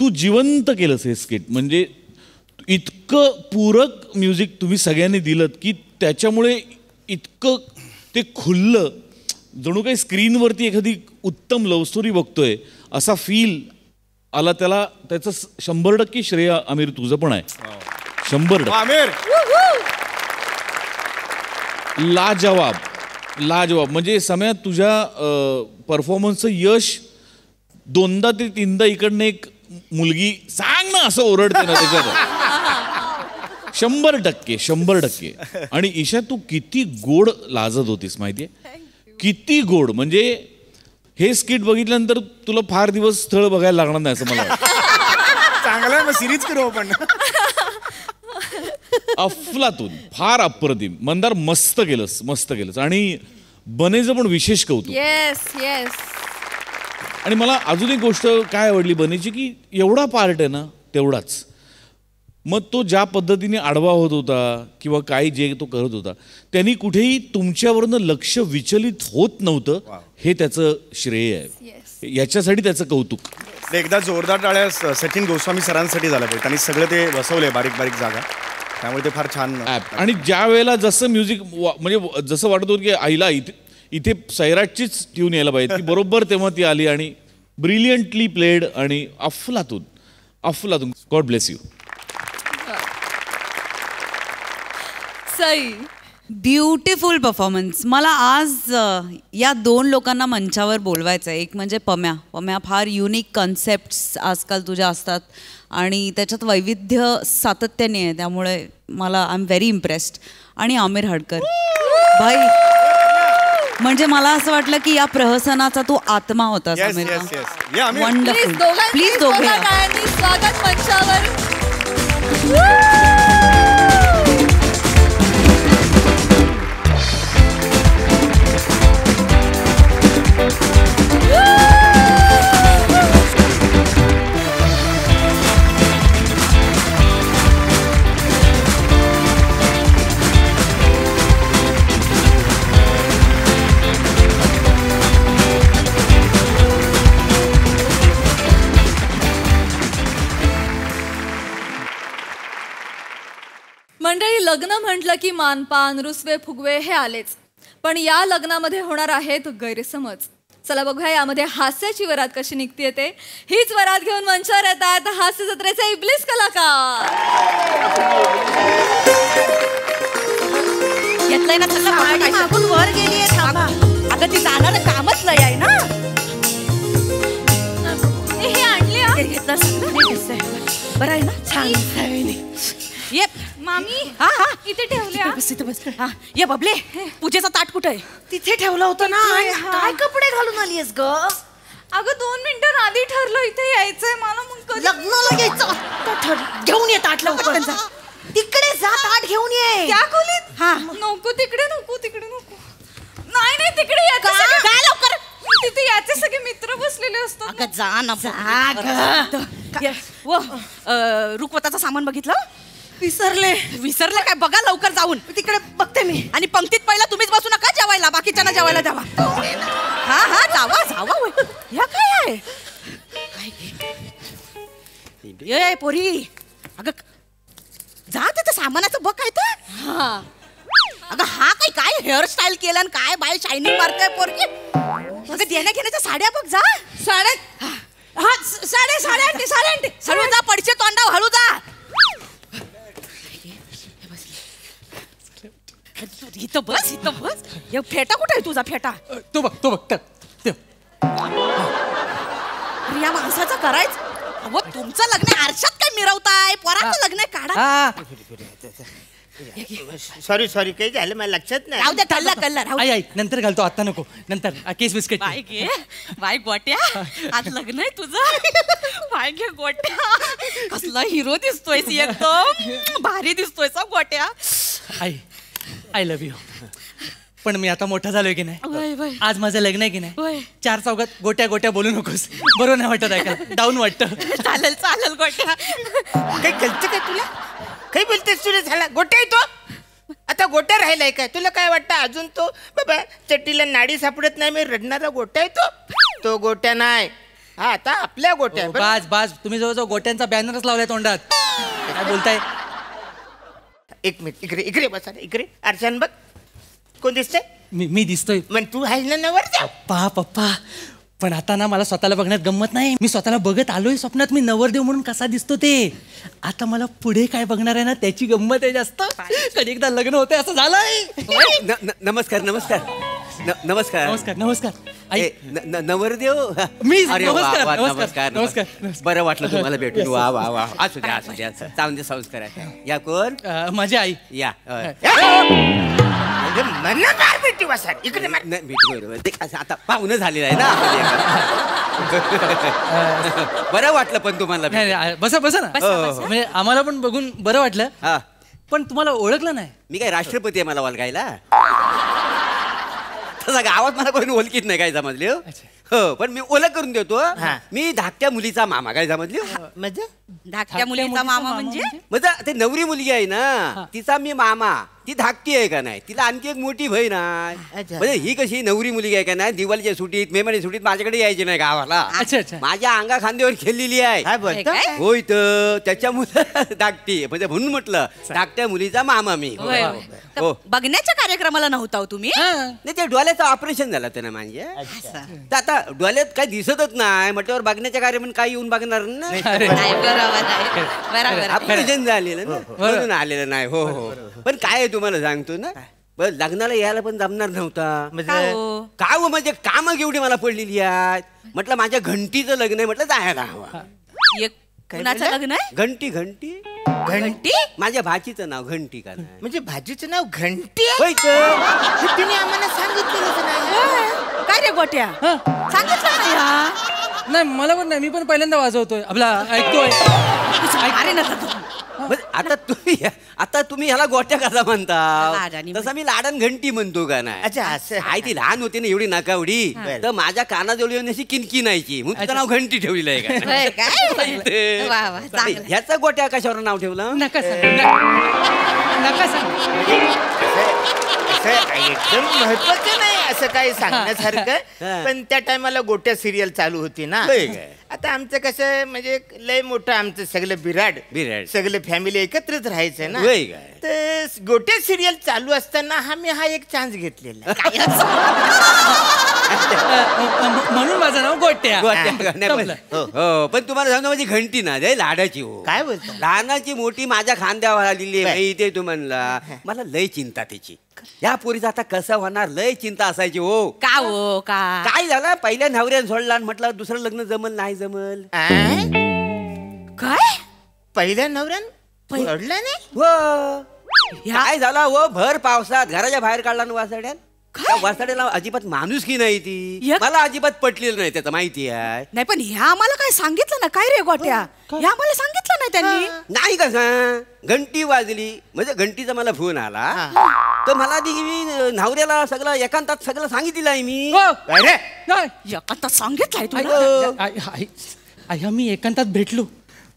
तू जिवंत केलंस हे स्किट. म्हणजे इतकं पूरक म्युझिक तुम्ही सगळ्यांनी दिलं की त्याच्यामुळे इतकं ते खुललं, जणू काही स्क्रीनवरती एखादी उत्तम लव्ह स्टोरी बघतोय असा फील आला. त्याचं 100% श्रेय आमिर तुझं पण आहे. 100%. आमिर लाजवाब. म्हणजे समयात तुझ्या परफॉर्मन्सचं यश 2दा ते 3दा इकडनं एक मुलगी सांग ना असं ओरडते ना त्याच्यात. 100%. आणि ईशा तू किती गोड लाजत होतीस माहितीये, किती गोड. म्हणजे हे स्किट बघितल्यानंतर तुला फार दिवस स्थळ बघायला लागणार नाही असं मला वाटतं. चांगलं आहे, सिरीज करू आपण. अफलातून फार अप्रतिम. मंदार मस्त केलंस. आणि बनेचं पण विशेष कौतुक. येस. आणि मला अजून एक गोष्ट काय आवडली बनेची, की एवढा पार्ट आहे ना तेवढाच. मग तो ज्या पद्धतीने आडवा होत होता किंवा काय जे तो करत होता, त्यांनी कुठेही तुमच्यावरनं लक्ष विचलित होत नव्हतं. हे त्याचं श्रेय आहे. याच्यासाठी त्याचं कौतुक. एकदा जोरदार टाळ्या सचिन गोस्वामी सरांसाठी झाला पाहिजे. त्यांनी सगळं ते बसवलंय बारीक बारीक जागा, त्यामुळे ते फार छान. आणि ज्या वेळेला जसं म्युझिक म्हणजे जसं वाटत होतं की आईला इथे सैराटचीच ट्यून यायला पाहिजे, ती बरोबर तेव्हा ती आली आणि ब्रिलियंटली प्लेड. आणि अफलातून. God bless you. Sai. Beautiful performance. मला आज या 2 लोकांना मंचावर बोलवायचं आहे. एक म्हणजे पम्या फार युनिक कन्सेप्ट्स आजकाल तुझ्या असतात आणि त्याच्यात वैविध्य सातत्याने आहे, त्यामुळे मला आय एम व्हेरी इम्प्रेस्ड. आणि आमिर हाडकर भाई, म्हणजे मला असं वाटलं की या प्रहसनाचा तू आत्मा होता. वंडरफुल. प्लीज दोघे स्वागत मंचावर. मंडळी, लग्न म्हटलं की मानपान रुसवे फुगवे हे आलेच, पण या लग्नामध्ये होणार आहेत गैरसमज. चला बघूया यामध्ये हास्याची वरात कशी निघते ते. हीच वरात घेऊन मंचावर येतात हास्य जत्रेचे इब्लिस कलाकार. घेतलंय ना तुला पाणी मागून वर गेलीये. थांबा, अगं ती जाणार कामच लय आहे ना. हे आणले घेतलं बरं आहे ना. छान. ये मामी. हा इथे ठेवले. बस. हा ये बबले, पूजेचा ताट कुठे आहे? तिथे ठेवला होता ना. काय कपडे घालून आलीयस ग? अगं 2 मिनिटं आधी ठरलं इथे यायचंय मला. मग लग्नाला यायचं घेऊन ये ताट लवकर. तिकडे जा, ताट घेऊन ये. त्या खोलीत. नको तिकडे नको नाही नाही तिकडे यायचं काय लवकर तिथे याचे सगळे मित्र बसलेले असतात. अगं जा ना रुकवताचं सामान बघितलं? विसरले काय बघा लवकर जाऊन तिकडे बघते मी. आणि पंक्तीत पहिला तुम्हीच बसू नका जेवायला बाकीच्यांना जेवायला द्यावा. हा जावा ह्या काय आहे ये पोरी अगं जा तिथं सामानाचं बघ काय तर अगं हा काय हेअरस्टाईल केलं आणि काय बाय शायनिंग मारताय पोरगी अगं देण्या घेण्याच्या साड्या बघ जा साड्या आणते हळू जा पडशे तोंडाव हळू जा इथं बस हे फेटा कुठे आहे तुझा फेटा तो बघ अरे या माणसाचं करायचं अहो तुमचं लग्न आरशात काय मिरवताय पोराचं लग्न काढा सॉरी काही झालं मला लक्षात नाही. राहू दे कल्ला आई नंतर घालतो आता नको नंतर केस बिस्किट बाय गोट्या आज लग्न आहे तुझं बाय घे गोट्या कसला हिरो दिसतोय एकदम भारी दिसतोय सा गोट्या आय लव्ह यू पण मी आता मोठा झालोय की नाही आज माझं लग्न आहे की नाही 4 चौघात गोट्या बोलू नकोस बरोबर नाही वाटत ऐकायला डाऊन वाटतं. चालेल गोट्या काही कळतं काय तुला काही बोलतेस तुला झाला गोट्या आहे तो आता गोट्या राहिलाय काय तुला काय वाटतं अजून तो बाबा चट्टीला नाडी सापडत नाही मी रडणारा गोट्या आहे तो गोट्या नाही हा आता आपल्या गोट्या बाज तुम्ही जवळजवळ गोट्यांचा बॅनरच लावलाय तोंडात काय बोलताय. एक मिनिट इकडे बसा इकडे आरशान बघ कोण दिसतंय मी दिसतोय मग तू आहेस ना नवर पप्पा पण आता ना मला स्वतःला बघण्यात गंमत नाही मी स्वतःला बघत आलोय स्वप्नात मी नवरदेव म्हणून कसा दिसतो ते आता मला पुढे काय बघणार आहे ना त्याची गंमत आहे जास्त कधी एकदा लग्न होते असं झालंय. नमस्कार आई नवरदेव मी नमस्कार बरं वाटलं तुम्हाला भेटून वा असू द्या चांगले संस्कार आहे. या कोण माझी आई या इकडे आता पाहुणं झालेलं आहे ना बरं वाटलं पण तुम्हाला बसा ना म्हणजे आम्हाला पण बघून बरं वाटलं पण तुम्हाला ओळखलं नाही. मी काय राष्ट्रपती आहे मला ओळखायला तसा गावात मला कोणी ओळखीत नाही काय समजले हो पण मी ओळख करून देतो मी धाकट्या मुलीचा मामा काय समजले म्हणजे धाकट्या मुलीचा मामा म्हणजे ते नवरी मुलगी आहे ना तिचा मी मामा ती धाकटी आहे का नाही तिला आणखी एक मोठी बहीण आहे म्हणजे ही कशी नवरी मुलगी आहे का नाही दिवाळीच्या सुट्टीत मेमाच्या सुट्टीत माझ्याकडे यायची नाही गावाला माझ्या अंगा खांद्यावर खेळलेली आहे होय तर त्याच्यामुळे धाकटी म्हणजे म्हणून म्हटलं धाकट्या मुलीचा मामा मी हो बघण्याच्या कार्यक्रमाला नव्हता तुम्ही नाही ते डोळ्याचं ऑपरेशन झालं होतं ना म्हणजे आता डोळ्यात काही दिसतच नाही म्हटल्यावर बघण्याच्या कार्यक्रम काही येऊन बघणार नाही ऑपरेशन झालेलं ना म्हणून आलेलं नाही हो पण काय तुम्हाला सांगतो ना लग्नाला यायला पण जमणार नव्हता काय म्हणजे काम एवढी मला पडलेली आहेत म्हटलं माझ्या घंटीचं लग्न आहे म्हटलं जायला हवा. कुणाचं लग्न आहे घंटी माझ्या भाचीचं नाव घंटी का म्हणजे भाजीचं नाव घंटी तिने आम्हाला सांगितलं काय रे गोट्या सांगितलं नाही मला पण नाही मी पण पहिल्यांदा वाजवतोय आपला ऐकतोय आता तुम्ही ह्याला गोट्या कसा म्हणता तसा मी लाडन घंटी म्हणतो का नाही आई ती लहान होती ना एवढी नाकावडी तर माझ्या कानाजवळ येऊन अशी किनकी नाहीची म्हणून तिचं नाव घंटी ठेवलेलं आहे का ह्याचा गोट्या कशावर नाव ठेवलं नका एकदम महत्वाचं नाही असं काही सांगण्यासारखं पण त्या टायमाला गोट्या सिरियल चालू होती ना आता आमचं कसं म्हणजे लय मोठं आमचं सगळं बिराड सगळं फॅमिली एकत्रच राहायचं ना तर गोट्या सिरियल चालू असताना हा एक चान्स घेतलेला म्हणून माझं नाव गोट्या पण तुम्हाला सांगतो माझी घंटी ना लाडाची हो काय बोलतो लहानाची मोठी माझ्या खांद्यावर आलेली आहे ते तू म्हणला मला लय चिंता त्याची या पोरीचा आता कसं होणार लय चिंता असायची हो काय झालं पहिल्या नवऱ्यानं सोडला म्हटलं दुसरं लग्न जमल नाही जमल काय पहिल्या नवऱ्यानं सोडला नाही हो काय झाला हो भर पावसात घराच्या बाहेर काढला ना वासाड्यात वासाड्याला अजिबात माणूस की नाही ती मला अजिबात पटलेलं नाही त्याचं माहिती आहे नाही पण ह्या आम्हाला काय सांगितलं ना काय रे गोट्या ह्या आम्हाला सांगितलं नाही त्यांनी नाही कसं घंटी वाजली म्हणजे घंटीचा मला फोन आला तर मला आधी मी नवऱ्याला सगळं एकांतात सगळं सांगितलं आहे मी. अरे एकांतात सांगितलंय तुला? मी एकांतात भेटलो,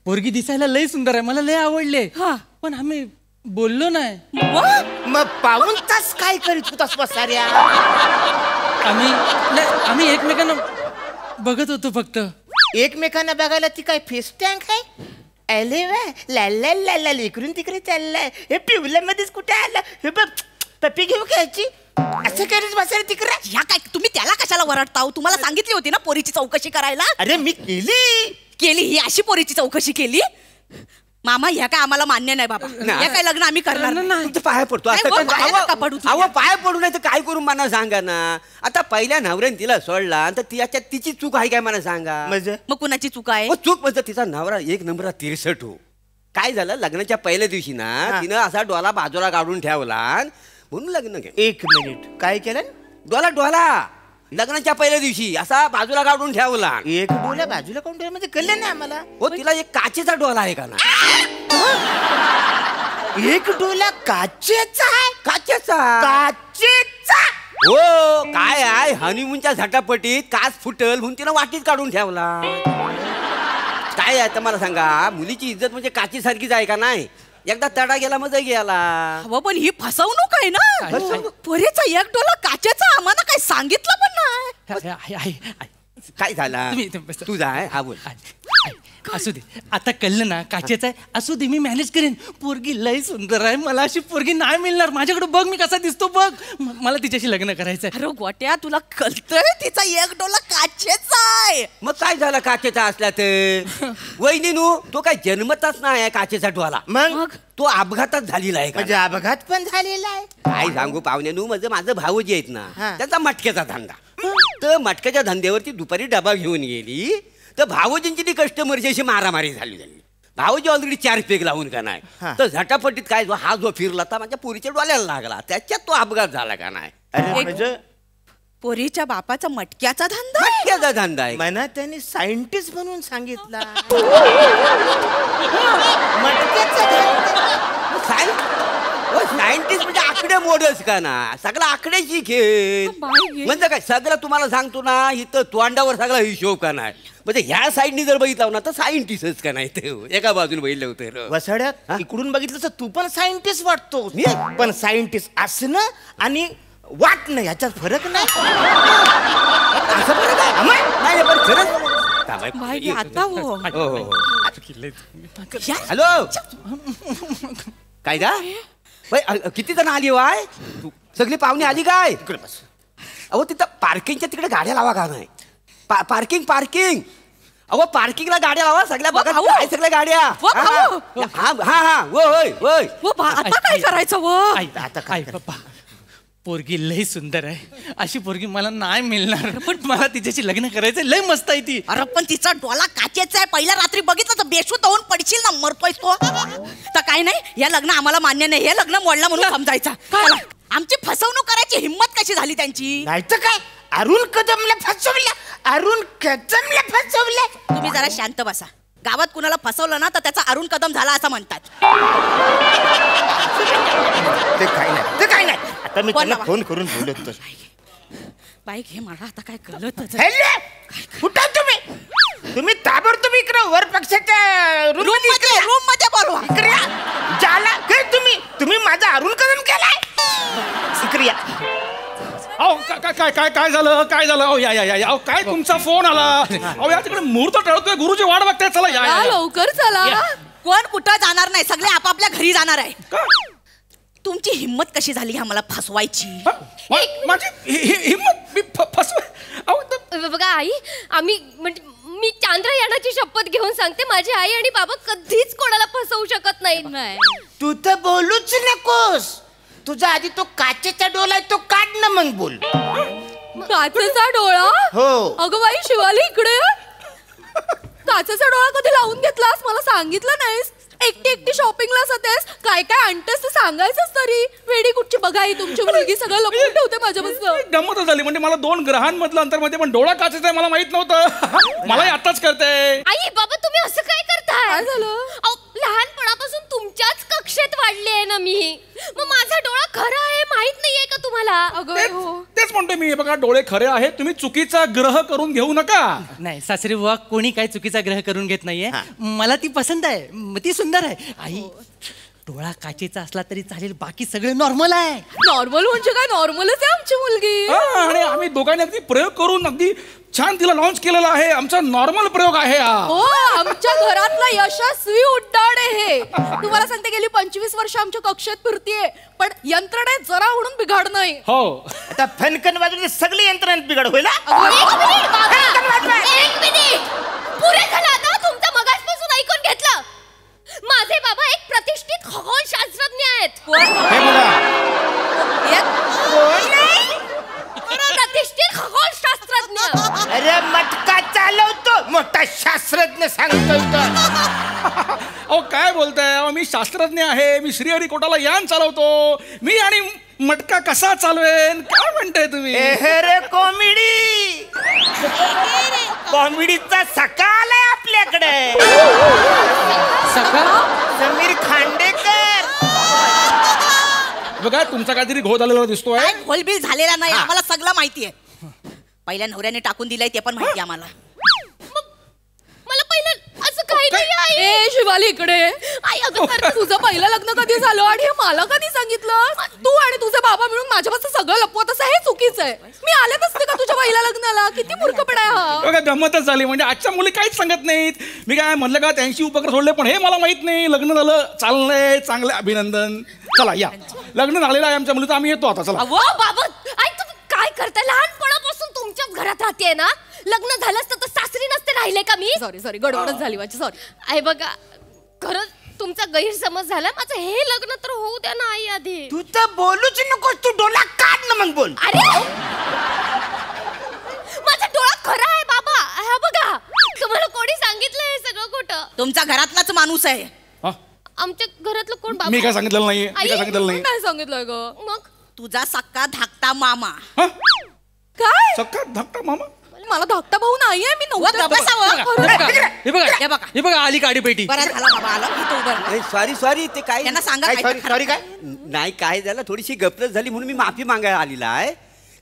पोरगी दिसायला लय सुंदर आहे, मला लय आवडले, पण आम्ही बोललो नाही. मग पाऊण तास काय करीत होतास साऱ्या? आम्ही एकमेकांना बघत होतो फक्त. एकमेकांना बघायला ती काय फेस टँक आहे? अले वा ला इकडून तिकडे चाललाय. हे पिवल्यामध्येच कुठे आलं? हे बघ पप्पी घेऊ घ्यायची असं करत बसायला तिकडे. ह्या काय तुम्ही त्याला कशाला वरडताव? तुम्हाला सांगितली होती ना पोरीची चौकशी करायला. अरे मी केली ही अशी पोरीची चौकशी केली? मामा ह्या काय आम्हाला मान्य नाही बाबा. या काय लग्न आम्ही करणार नाही. तुमचं पाया पडतो. अहो पाया पडू नाही तर काय करू मला सांगा ना. आता पहिल्या नवऱ्याने तिला सोडला तर तिची चूक आहे काय मला सांगा. मग कुणाची चूक आहे? चूक म्हणजे तिचा नवरा एक नंबरला 63 हो. काय झालं लग्नाच्या पहिल्या दिवशी ना तिनं असा डोला बाजूला काढून ठेवला म्हणून लग्न केलं. एक मिनिट काय केलं? डोला लग्नाच्या पहिल्या दिवशी असा बाजूला काढून ठेवला. एक डोला बाजूला काढून ठेवला म्हणजे कळलं नाही आम्हाला. हो तिला एक काचेचा डोला आहे का ना. एक डोला काचेचा आहे? काचेचा हो. काय आहे हनीमूनच्या झटापटीत काच फुटल म्हणून तिला वाटीत काढून ठेवला. काय आहे तर मला सांगा, मुलीची इज्जत म्हणजे काची सारखीच आहे का नाही. एकदा तडा गेला मजा गेला. पण ही फसवणूक आहे ना. पोरीचा एक डोला काचेचा आम्हाला काय सांगितलं पण नाही. काय झाला तू जाय. हा बोल. असू दे आता कळलं ना काचेचा आहे. असू दे मी मॅनेज करेन. पोरगी लय सुंदर आहे, मला अशी पोरगी नाही मिळणार. माझ्याकडे बघ मी कसा दिसतो बघ. मला तिच्याशी लग्न करायचंय. अरे गोट्या तुला कळतंय तिचा एक डोला काचेचा आहे. मग काय झालं काचेचा असला तर? वहिनीनू तो काय जन्मताच नाही काचेचा डोला. मग तो अपघातात झालेला आहे. म्हणजे अपघात पण झालेला आहे. काय सांगू पाहुण्यानू, माझं भाऊजी आहेत ना त्यांचा मटक्याचा धंदा. तर मटक्याच्या धंद्यावरती दुपारी डबा घेऊन गेली तर भाऊजींची ती कस्टमरची अशी मारामारी झाली. भाऊजी ऑलरेडी 4 पेग लावून का नाही. तर झटापटीत काय हा जो फिरला तर माझ्या पोरीच्या डोल्याला लागला, त्याच्यात तो अपघात झाला का नाही. म्हणजे पोरीच्या बापाचा मटक्याचा धंदा आहे म्हणा. त्यांनी सायंटिस्ट म्हणून सांगितला. सायंटिस्ट म्हणजे आकडे मोडच का ना. सगळं आकड्याची खेळ म्हणजे काय. सगळं तुम्हाला सांगतो ना इथं तोंडावर सगळा हिशोब का नाही. म्हणजे ह्या साईडनी जर बघितलं ना तर सायंटिस्टच का नाही. ते एका बाजूने बघितलं होतं. वसाड्यात इकडून बघितलं तर तू पण सायंटिस्ट वाटतो. पण सायंटिस्ट असणं आणि वाटणं ह्याच्यात फरक नाही. असं फरक आहे नाही पण खरंच. हॅलो काय का किती जण आली वाय? सगळी पाहुणे आली काय? अहो तिथं पार्किंगच्या तिकडे गाड्या लावा का नाही. पार्किंग अहो पार्किंगला गाड्या लावा सगळ्या. बघा सगळ्या गाड्या. आता काय करायचं? आता काय पप्पा पोरगी लय सुंदर आहे, अशी पोरगी मला नाही मिळणार. पण मला तिच्याशी लग्न करायचं. लय मस्त आहे ती. अरे पण तिचा डोला काचेचा आहे. पहिल्या रात्री बघितलं तर बेशुद्ध होऊन पडशील ना. मरतोय तो. तर काय नाही या लग्न आम्हाला मान्य नाही. हे लग्न मोडला म्हणून समजायचा. आमची फसवणूक करायची हिंमत कशी झाली त्यांची? नाही तर काय. अरुण कदमला फसवलं. तुम्ही जरा शांत बसा. गावात कुणाला फसवलं ना तर त्याचा अरुण कदम झाला असं म्हणतात. ते काय नाही. आता मी त्यांना फोन करून बोलतो. बाईक हे मला आता काय कळतच. कुठं तुम्ही ताबडतोब इकडे वर पक्षाच्या रूम मध्ये बोलवा. जाला काय तुम्ही माझा अरुण कदम केलाय. इकडे काय झालं अहो या काय तुमचा फोन आला. अहो या तिकडे मुहूर्त टळतोय, गुरुजी वाट बघताय. चला या लवकर चला. कोण कुठं जाणार नाही, सगळे आपापल्या घरी जाणार आहे. तुमची हिंमत कशी झाली आम्हाला फसवायची? माझी हिंमत बघा आई, आम्ही म्हणजे मी चांद्रयानाची शपथ घेऊन सांगते, माझी आई आणि बाबा कधीच कोणाला फसवू शकत नाही. तू तर बोलूच नकोस. तुझा आधी तो काचेचा डोला आहे तो काढ ना मग बोल. काचेचा डोळा? हो. अगं बाई शिवाली इकडे. काचेचा डोळा कधी लावून घेतलास? मला सांगितलं नाहीस. एकटी शॉपिंगला जातेस, काय आणतेस ते सांगायचंच तरी. वेडी कुठची बघाई तुमची मुलगी सगळं लपवून ठेवते माझ्यापासून. गंमत झाली म्हणजे मला 2 ग्रहांमधलं अंतर माहिती, पण डोळा काचेचा आहे मला माहित नव्हतं. मला आताच करते. आई बाबा तुम्ही असं काय करताय? काय झालं? लहानपणापासून तुमच्याच कक्षेत वाढले आहे ना मी. मग माझा डोळा खरा आहे माहित नाहीये का तुम्हाला? तेच म्हणतोय मी. बघा डोळे खरे आहेत, तुम्ही चुकीचा ग्रह करून घेऊ नका. नाही सासरी बुवा, कोणी काही चुकीचा ग्रह करून घेत नाहीये. मला ती पसंत आहे, ती सुंदर आहे. आई डोळा काचेचा असला तरी चालेल, बाकी सगळे नॉर्मल आहे. नॉर्मल म्हणजे काय? नॉर्मलच आहे आमची मुलगी. आणि आम्ही दोघांनी अगदी प्रयोग करून अगदी छान तिला लॉन्च केलेला आहे. आमचा नॉर्मल प्रयोग आहे हा. हो, आमच्या घरातला यशस्वी उड्डाण आहे हे. तुम्हाला सांगते गेली 25 वर्ष आमच्या कक्षेत फिरतीये, पण यंत्रणेत जरा म्हणून बिघाड नाही. हो, आता फनकन वाजवले सगळी यंत्रणेत बिघड होईल. एक मिनिट, पुरे झालं आता. तुमचं मगासपासून ऐकून घेतलं. माझे बाबा एक प्रतिष्ठित खगोलशास्त्रज्ञ आहेत. प्रतिष्ठित खगोलशास्त्रज्ञ. अरे मटका चालवतो, मोठा शास्त्रज्ञ सांगतोय तर. अहो काय बोलताय? अहो, मी शास्त्रज्ञ आहे. मी श्रीहरिकोटाला यान चालवतो. मी आणि मटका कसा चालवेन? काय म्हणताय तुम्ही? रे कॉमेडी, कॉमेडीचा सकाळ आहे आपल्याकडे. समीर खांडेकर. बघा तुमचा काहीतरी घोळ झालेला दिसतोय. घोलबिल झालेला नाही, आम्हाला सगळं माहितीये. पहिल्या नवऱ्याने टाकून दिलाय ते पण माहिती आम्हाला. मला पहिलं असं काही नाही आई. ए शिवाली इकडे. आई अगं तुझं पहिलं लग्न कधी झालं आणि हे मला कधी सांगितलं? तू आणि तुझे बाबा मिळून माझ्यापासून सगळं लपवत असं हे चुकीचं आहे. मी आले नसते का तुझ्या पहिल्या लग्नाला? किती मूर्खपणा आहे हा. बघा गंमतच झाली. म्हणजे आजच्या मुली काहीच सांगत नाहीत. मी काय म्हणलं का 83 उपकार सोडले, पण हे मला माहित नाही. लग्न झालं, चाललंय, चांगलं, अभिनंदन. चला या, लग्न झालेलं आहे आमच्या मुलीचं. आम्ही येतो आता. चला. बाबा आई तुम्ही काय करताय? लहानपणापासून तुमच्याच घरात राहते ना. लग्न झालं असतं तर सासरी नसते राहिले का मी? सॉरी गडबडच झाली माझी. सॉरी. आई बघा खरंच तुमचा गैरसमज झाला. माझं हे लग्न तर होऊ द्या ना आई आधी. तू तर बोलूच नकोस, तू डोला काढ ना मग बोल. अरे माझा डोळा खरा आहे बाबा. हा बघा, तुम्हाला कोणी सांगितलं हे सगळं खोटं? तुमचा घरातलाच माणूस आहे. आमच्या घरातलं कोण बाबा? मी काय सांगितलेलं नाहीये. मी काय सांगितलेलं नाही. काय सांगितलंय ग? मग तुझा सक्का धाकटा मामा. काय? सक्का धाकटा मामा? मला धाकटा भाऊ नाहीये. मी हे बघा आली काडी पेटी. बरं झाला बाबा आला. सॉरी ते काय त्यांना सांगा. सॉरी काय नाही, काय झालं, थोडीशी गपलत झाली म्हणून मी माफी मागायला आलेला आहे.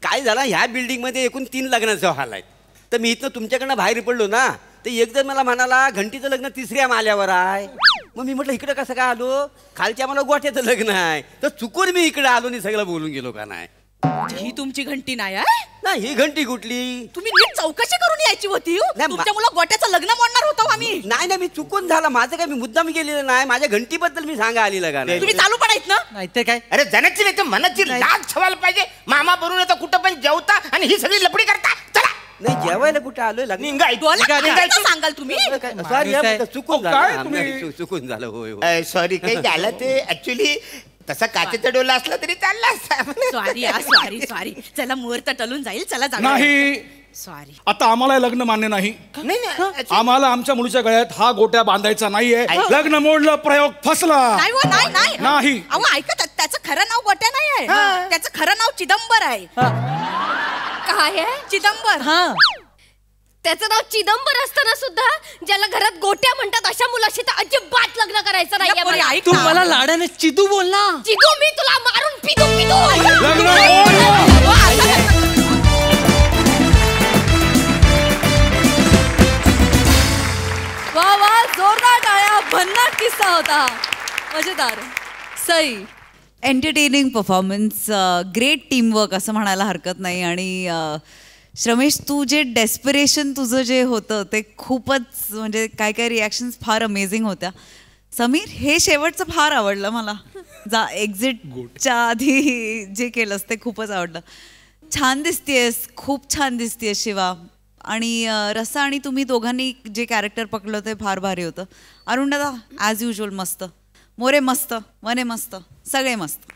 काय झालं, ह्या बिल्डिंगमध्ये एकूण 3 लग्नाचे हॉल आहेत. तर मी इथनं तुमच्याकडनं बाहेर पडलो ना, तर एकदम मला म्हणाला घंटीचं लग्न 3ऱ्या माल्यावर आहे. मग मी म्हटलं इकडं कसं काय आलो? खालच्या मला गोठ्याचं लग्न आहे. तर चुकून मी इकडे आलो आणि सगळं बोलून गेलो का नाही. ही तुमची घंटी नाही ही घंटी कुठली? तुम्ही नीट चौकशी करून यायची होती. तुमच्या मुलं गोट्याचं लग्न मोडणार होतो आम्ही. नाही मी चुकून झाला. माझं काय, मी मुद्दाम गेलेलं नाही. माझ्या घंटीबद्दल मी सांगा आलेलं का नाही. तुम्ही चालू पडायत ना. नाही ते काय, अरे जनाची नाही तर मनाची लाज ठेवायला पाहिजे. मामा बरोबर येतो कुठं पण जेवता आणि ही सगळी लपडी करता. चला. नाही जेवायला कुठे आलोय? सांगाल तुम्ही. सॉरी चुकून झालं. चुकून झालं. होय सॉरी. काही झालं ते ऍक्च्युली तसा काचेचा डोला असला तरी चालला. सॉरी. चला मुहूर्त टलून जाईल. चला जाऊ. नाही सॉरी. आता आम्हाला लग्न मान्य नाही. आम्हाला आमच्या मुलीच्या गळ्यात हा गोट्या बांधायचा नाहीये. लग्न मोडलं, प्रयोग फसला. नाही. अहो ऐका, त्याचं खरं नाव गोट्या नाही आहे. त्याचं खरं नाव चिदंबर आहे. काय आहे? चिदंबर. त्याचं नाव चिदंबर असताना सुद्धा ज्याला घरात गोट्या म्हणतात अशा मुलाशी तर अजिबात लग्न करायचं नाही. तू मला लाडाने चिदू बोल ना. चिदू मी तुला मारून पिदू. वा वा, जोरदार टाळ्या. भन्नाट किस्सा होता. मजेदार. Sai. Entertaining performance, great teamwork असं म्हणायला हरकत नाही. आणि श्रमेश, तू जे डेस्पिरेशन तुझं जे होतं ते खूपच, म्हणजे काय काय रिॲक्शन्स फार अमेझिंग होत्या. समीर, हे शेवटचं फार आवडलं मला. एक्झिटच्या आधी जे केलंस ते खूपच आवडलं. छान दिसतेस, खूप छान दिसतेस शिवा. आणि रसा आणि तुम्ही दोघांनी जे कॅरेक्टर पकडलं ते फार भारी होतं. अरुण दादा ॲज युजल मस्त. मोरे मस्त, मने मस्त, सगळे मस्त.